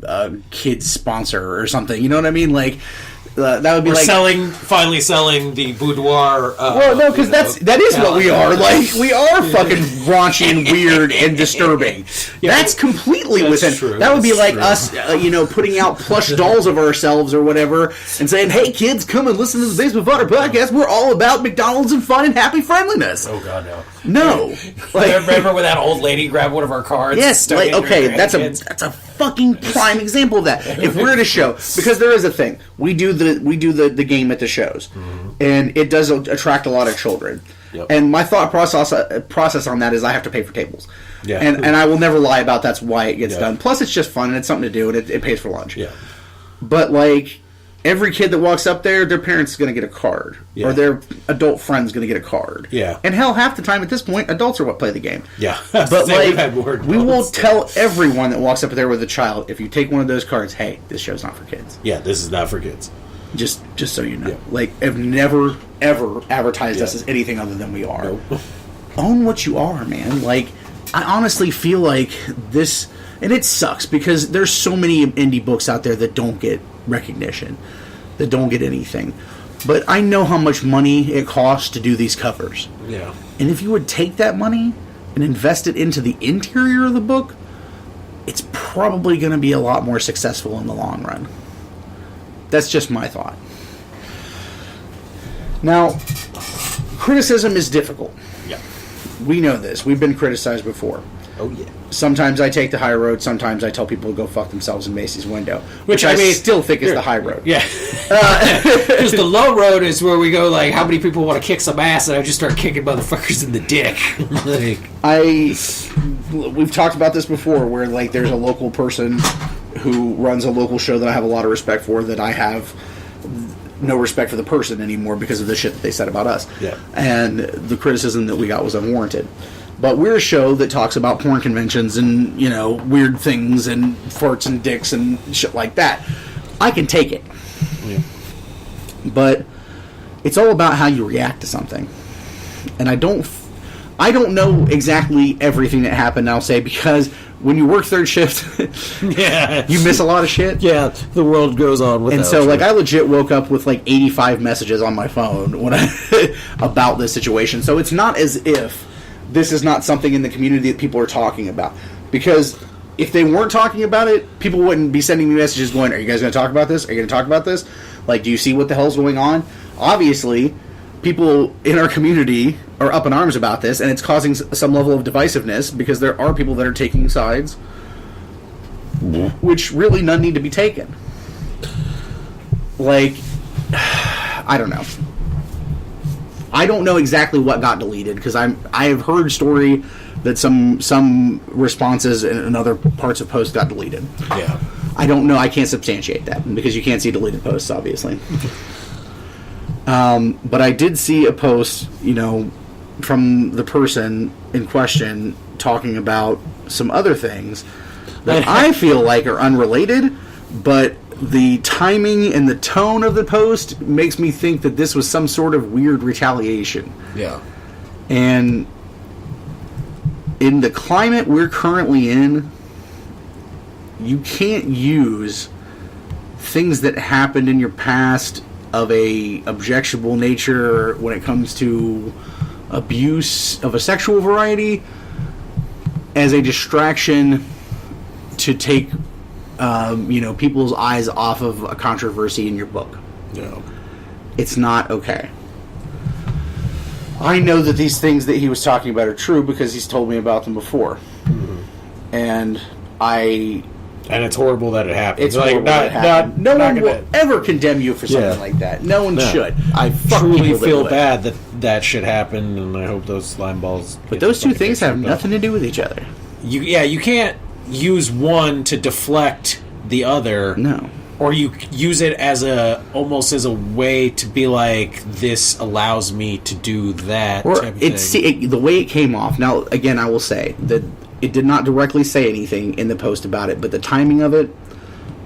a kid's sponsor or something. You know what I mean? That would be finally selling the boudoir. Well, no, because that is what we are. We are fucking raunchy and weird and disturbing. That's completely within. True. That would be That's us, true. putting out plush dolls of ourselves or whatever, and saying, "Hey, kids, come and listen to the Basement Fodder podcast. We're all about McDonald's and fun and happy friendliness." Oh God, no! No, remember when that old lady grabbed one of our cards? Yes, that's a fucking prime example of that. If we're at a show, because there is a thing, we do the game at the shows, and it does attract a lot of children. Yep. And my thought process on that is I have to pay for tables. Yeah. And I will never lie about that's why it gets done. Plus, it's just fun and it's something to do, and it pays for lunch. Yeah. But every kid that walks up there, their parents is going to get a card, or their adult friend's going to get a card. Yeah. And hell, half the time at this point, adults are what play the game. Yeah. But we will tell everyone that walks up there with a child, if you take one of those cards, hey, this show's not for kids. Yeah, this is not for kids. Just so you know, Yeah. I've never ever advertised us as anything other than we are. Nope. Own what you are, man. I honestly feel like this, and it sucks because there's so many indie books out there that don't get recognition, that don't get anything. But I know how much money it costs to do these covers. Yeah. And if you would take that money and invest it into the interior of the book, it's probably going to be a lot more successful in the long run. That's just my thought. Now, criticism is difficult. Yeah. We know this. We've been criticized before. Oh, yeah. Sometimes I take the high road. Sometimes I tell people to go fuck themselves in Macy's window. Which I still think is the high road. Yeah. Because the low road is where we go, like, how many people want to kick some ass, and I just start kicking motherfuckers in the dick. We've talked about this before, where, like, there's a local person who runs a local show that I have a lot of respect for, that I have no respect for the person anymore because of the shit that they said about us. Yeah. And the criticism that we got was unwarranted. But we're a show that talks about porn conventions and, you know, weird things and farts and dicks and shit like that. I can take it. Yeah. But it's all about how you react to something. And I don't know exactly everything that happened, I'll say, because when you work third shift, yeah, you miss a lot of shit. Yeah, the world goes on without. And so, you. like, I legit woke up with, like, 85 messages on my phone when about this situation. So it's not as if this is not something in the community that people are talking about. Because if they weren't talking about it, people wouldn't be sending me messages going, are you guys going to talk about this? Are you going to talk about this? Like, do you see what the hell's going on? Obviously, people in our community are up in arms about this, and it's causing some level of divisiveness because there are people that are taking sides, which really none need to be taken. Like, I don't know. I don't know exactly what got deleted because I have heard story that some responses and other parts of posts got deleted. Yeah. I don't know. I can't substantiate that because you can't see deleted posts, obviously. But I did see a post, you know, from the person in question talking about some other things that I feel like are unrelated, but the timing and the tone of the post makes me think that this was some sort of weird retaliation. Yeah. And in the climate we're currently in, you can't use things that happened in your past of a objectionable nature when it comes to abuse of a sexual variety as a distraction to take people's eyes off of a controversy in your book. No. It's not okay. I know that these things that he was talking about are true because he's told me about them before. Mm-hmm. And it's horrible that it happened. It's like no one will ever condemn you for something like that. No one should. I truly feel bad that shit happened, and I hope those slime balls. But those two things have nothing to do with each other. You can't use one to deflect the other. No. Or you use it as almost as a way to be like, this allows me to do that. Or type of thing. The way it came off. Now, again, I will say that it did not directly say anything in the post about it, but the timing of it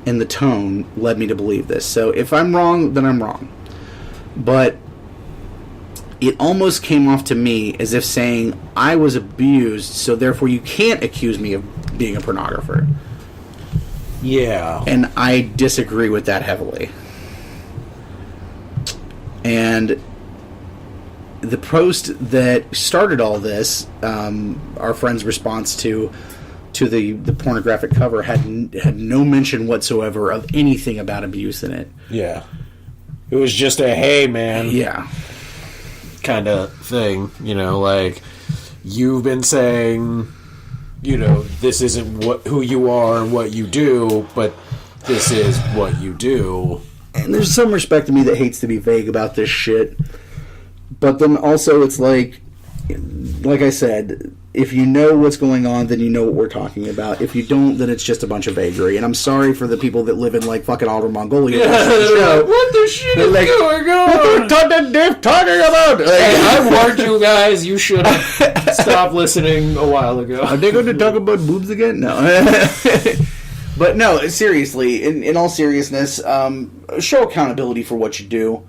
and the tone led me to believe this. So if I'm wrong, then I'm wrong. But it almost came off to me as if saying, I was abused, so therefore you can't accuse me of being a pornographer. Yeah. And I disagree with that heavily. And the post that started all this, our friend's response to the pornographic cover had no mention whatsoever of anything about abuse in it. Yeah. It was just a, hey, man. Yeah. Kind of thing. You know, like, you've been saying, you know, this isn't who you are and what you do, but this is what you do. And there's some respect to me that hates to be vague about this shit. But then also it's like I said, if you know what's going on, then you know what we're talking about. If you don't, then it's just a bunch of vagary. And I'm sorry for the people that live in, like, fucking Outer Mongolia. Yeah, what the shit is like, going on? What the dick talking about? Like, hey, I warned you guys. You should have stopped listening a while ago. Are they going to talk about boobs again? No. But no, seriously, in all seriousness, show accountability for what you do.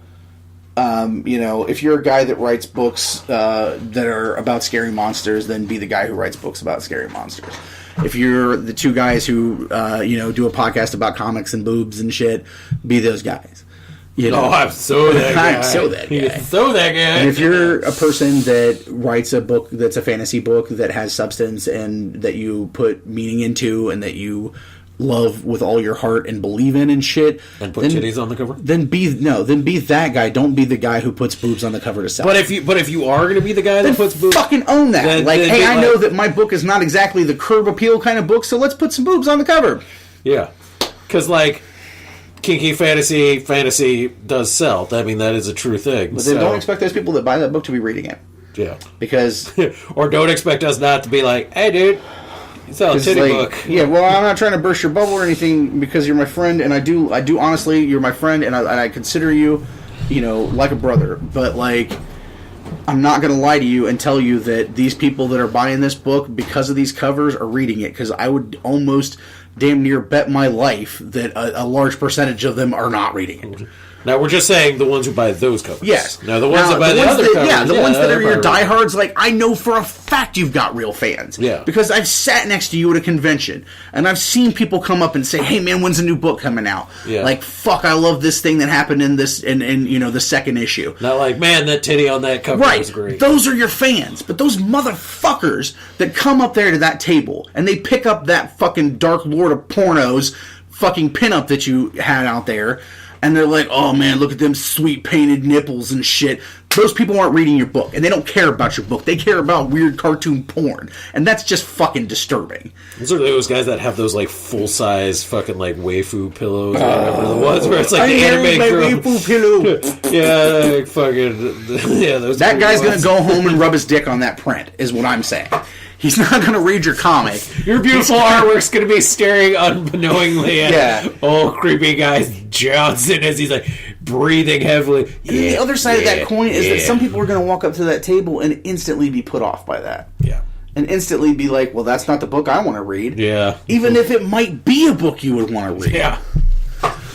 if you're a guy that writes books that are about scary monsters, then be the guy who writes books about scary monsters. If you're the two guys who, do a podcast about comics and boobs and shit, be those guys. I'm so that guy. I'm so that guy. So that guy. And if you're a person that writes a book that's a fantasy book that has substance and that you put meaning into and that you love with all your heart and believe in and shit, and put titties on the cover, then be that guy. Don't be the guy who puts boobs on the cover to sell. But if you are going to be the guy that puts boobs, fucking own that. I know that my book is not exactly the curb appeal kind of book, so let's put some boobs on the cover. Yeah, because kinky fantasy does sell. I mean, that is a true thing. But then don't expect those people that buy that book to be reading it. Yeah, because or don't expect us not to be like, hey, dude. You sell a titty book. Yeah, well, I'm not trying to burst your bubble or anything because you're my friend, and I do honestly, you're my friend, and I consider you, like a brother. But, I'm not going to lie to you and tell you that these people that are buying this book because of these covers are reading it, because I would almost damn near bet my life that a large percentage of them are not reading it. Now, we're just saying the ones who buy those covers. Yes. Now, the ones that buy the other covers. Yeah, the ones that are your diehards, I know for a fact you've got real fans. Yeah. Because I've sat next to you at a convention, and I've seen people come up and say, hey, man, when's a new book coming out? Yeah. Fuck, I love this thing that happened in this, in the second issue. Not man, that titty on that cover was great. Those are your fans. But those motherfuckers that come up there to that table, and they pick up that fucking Dark Lord of Pornos fucking pinup that you had out there, and they're like, oh man, look at them sweet painted nipples and shit. Those people aren't reading your book, and they don't care about your book. They care about weird cartoon porn, and that's just fucking disturbing. Those are those guys that have those full-size fucking waifu pillows or whatever. The ones where it's the anime girl. Waifu pillow. Yeah, fucking yeah. Those that guy's gonna go home and rub his dick on that print, is what I'm saying. He's not going to read your comic. Your beautiful artwork's going to be staring unknowingly at old creepy guy Johnson as he's breathing heavily. And the other side of that coin is that some people are going to walk up to that table and instantly be put off by that. Yeah. And instantly be like, well, that's not the book I want to read. Yeah. Even if it might be a book you would want to read. Yeah.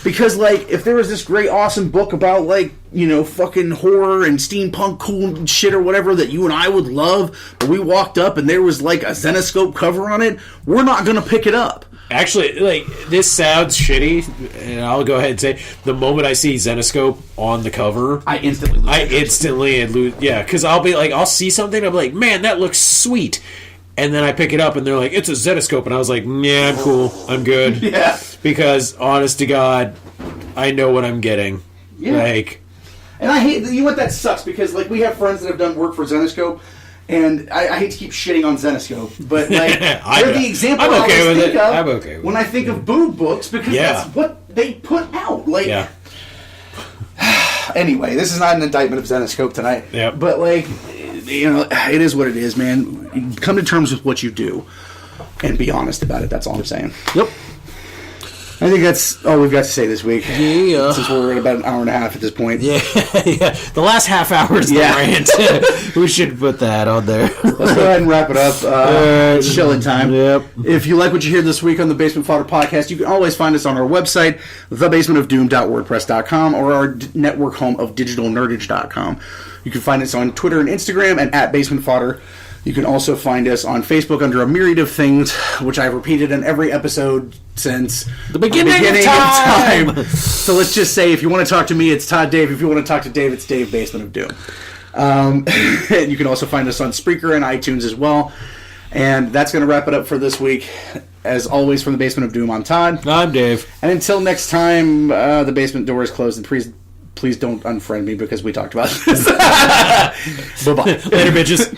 Because, if there was this great, awesome book about, fucking horror and steampunk cool shit or whatever that you and I would love, but we walked up and there was, a Zenoscope cover on it, we're not going to pick it up. Actually, this sounds shitty, and I'll go ahead and say, the moment I see Zenoscope on the cover, I instantly lose. Yeah, because I'll be I'll see something, I'm like, man, that looks sweet. And then I pick it up, and they're like, it's a Zenoscope. And I was like, yeah, I'm cool. I'm good. Yeah. Because, honest to God, I know what I'm getting. Yeah. And I hate... You know what? That sucks, because, we have friends that have done work for Zenoscope, and I hate to keep shitting on Zenoscope, but, they're the example I'm okay with it. I'm okay with when I think of boob books, because that's what they put out. Yeah. Anyway, this is not an indictment of Zenoscope tonight. Yep. But, it is what it is, man. Come to terms with what you do and be honest about it. That's all I'm saying. Yep. I think that's all we've got to say this week. Yeah. Since we're at about an hour and a half at this point. Yeah. The last half hour is the rant. We should put that on there. Let's go ahead and wrap it up. It's chilling time. Yep. If you like what you hear this week on the Basement Fodder Podcast, you can always find us on our website, thebasementofdoom.wordpress.com, or our network home of digitalnerdage.com. You can find us on Twitter and Instagram at Basement Fodder. You can also find us on Facebook under a myriad of things, which I've repeated in every episode since the beginning of time. So let's just say, if you want to talk to me, it's Todd Dave. If you want to talk to Dave, it's Dave Basement of Doom. And you can also find us on Spreaker and iTunes as well. And that's going to wrap it up for this week. As always, from the Basement of Doom, I'm Todd. I'm Dave. And until next time, the basement door is closed, and please don't unfriend me because we talked about this. Bye-bye. Later, bitches.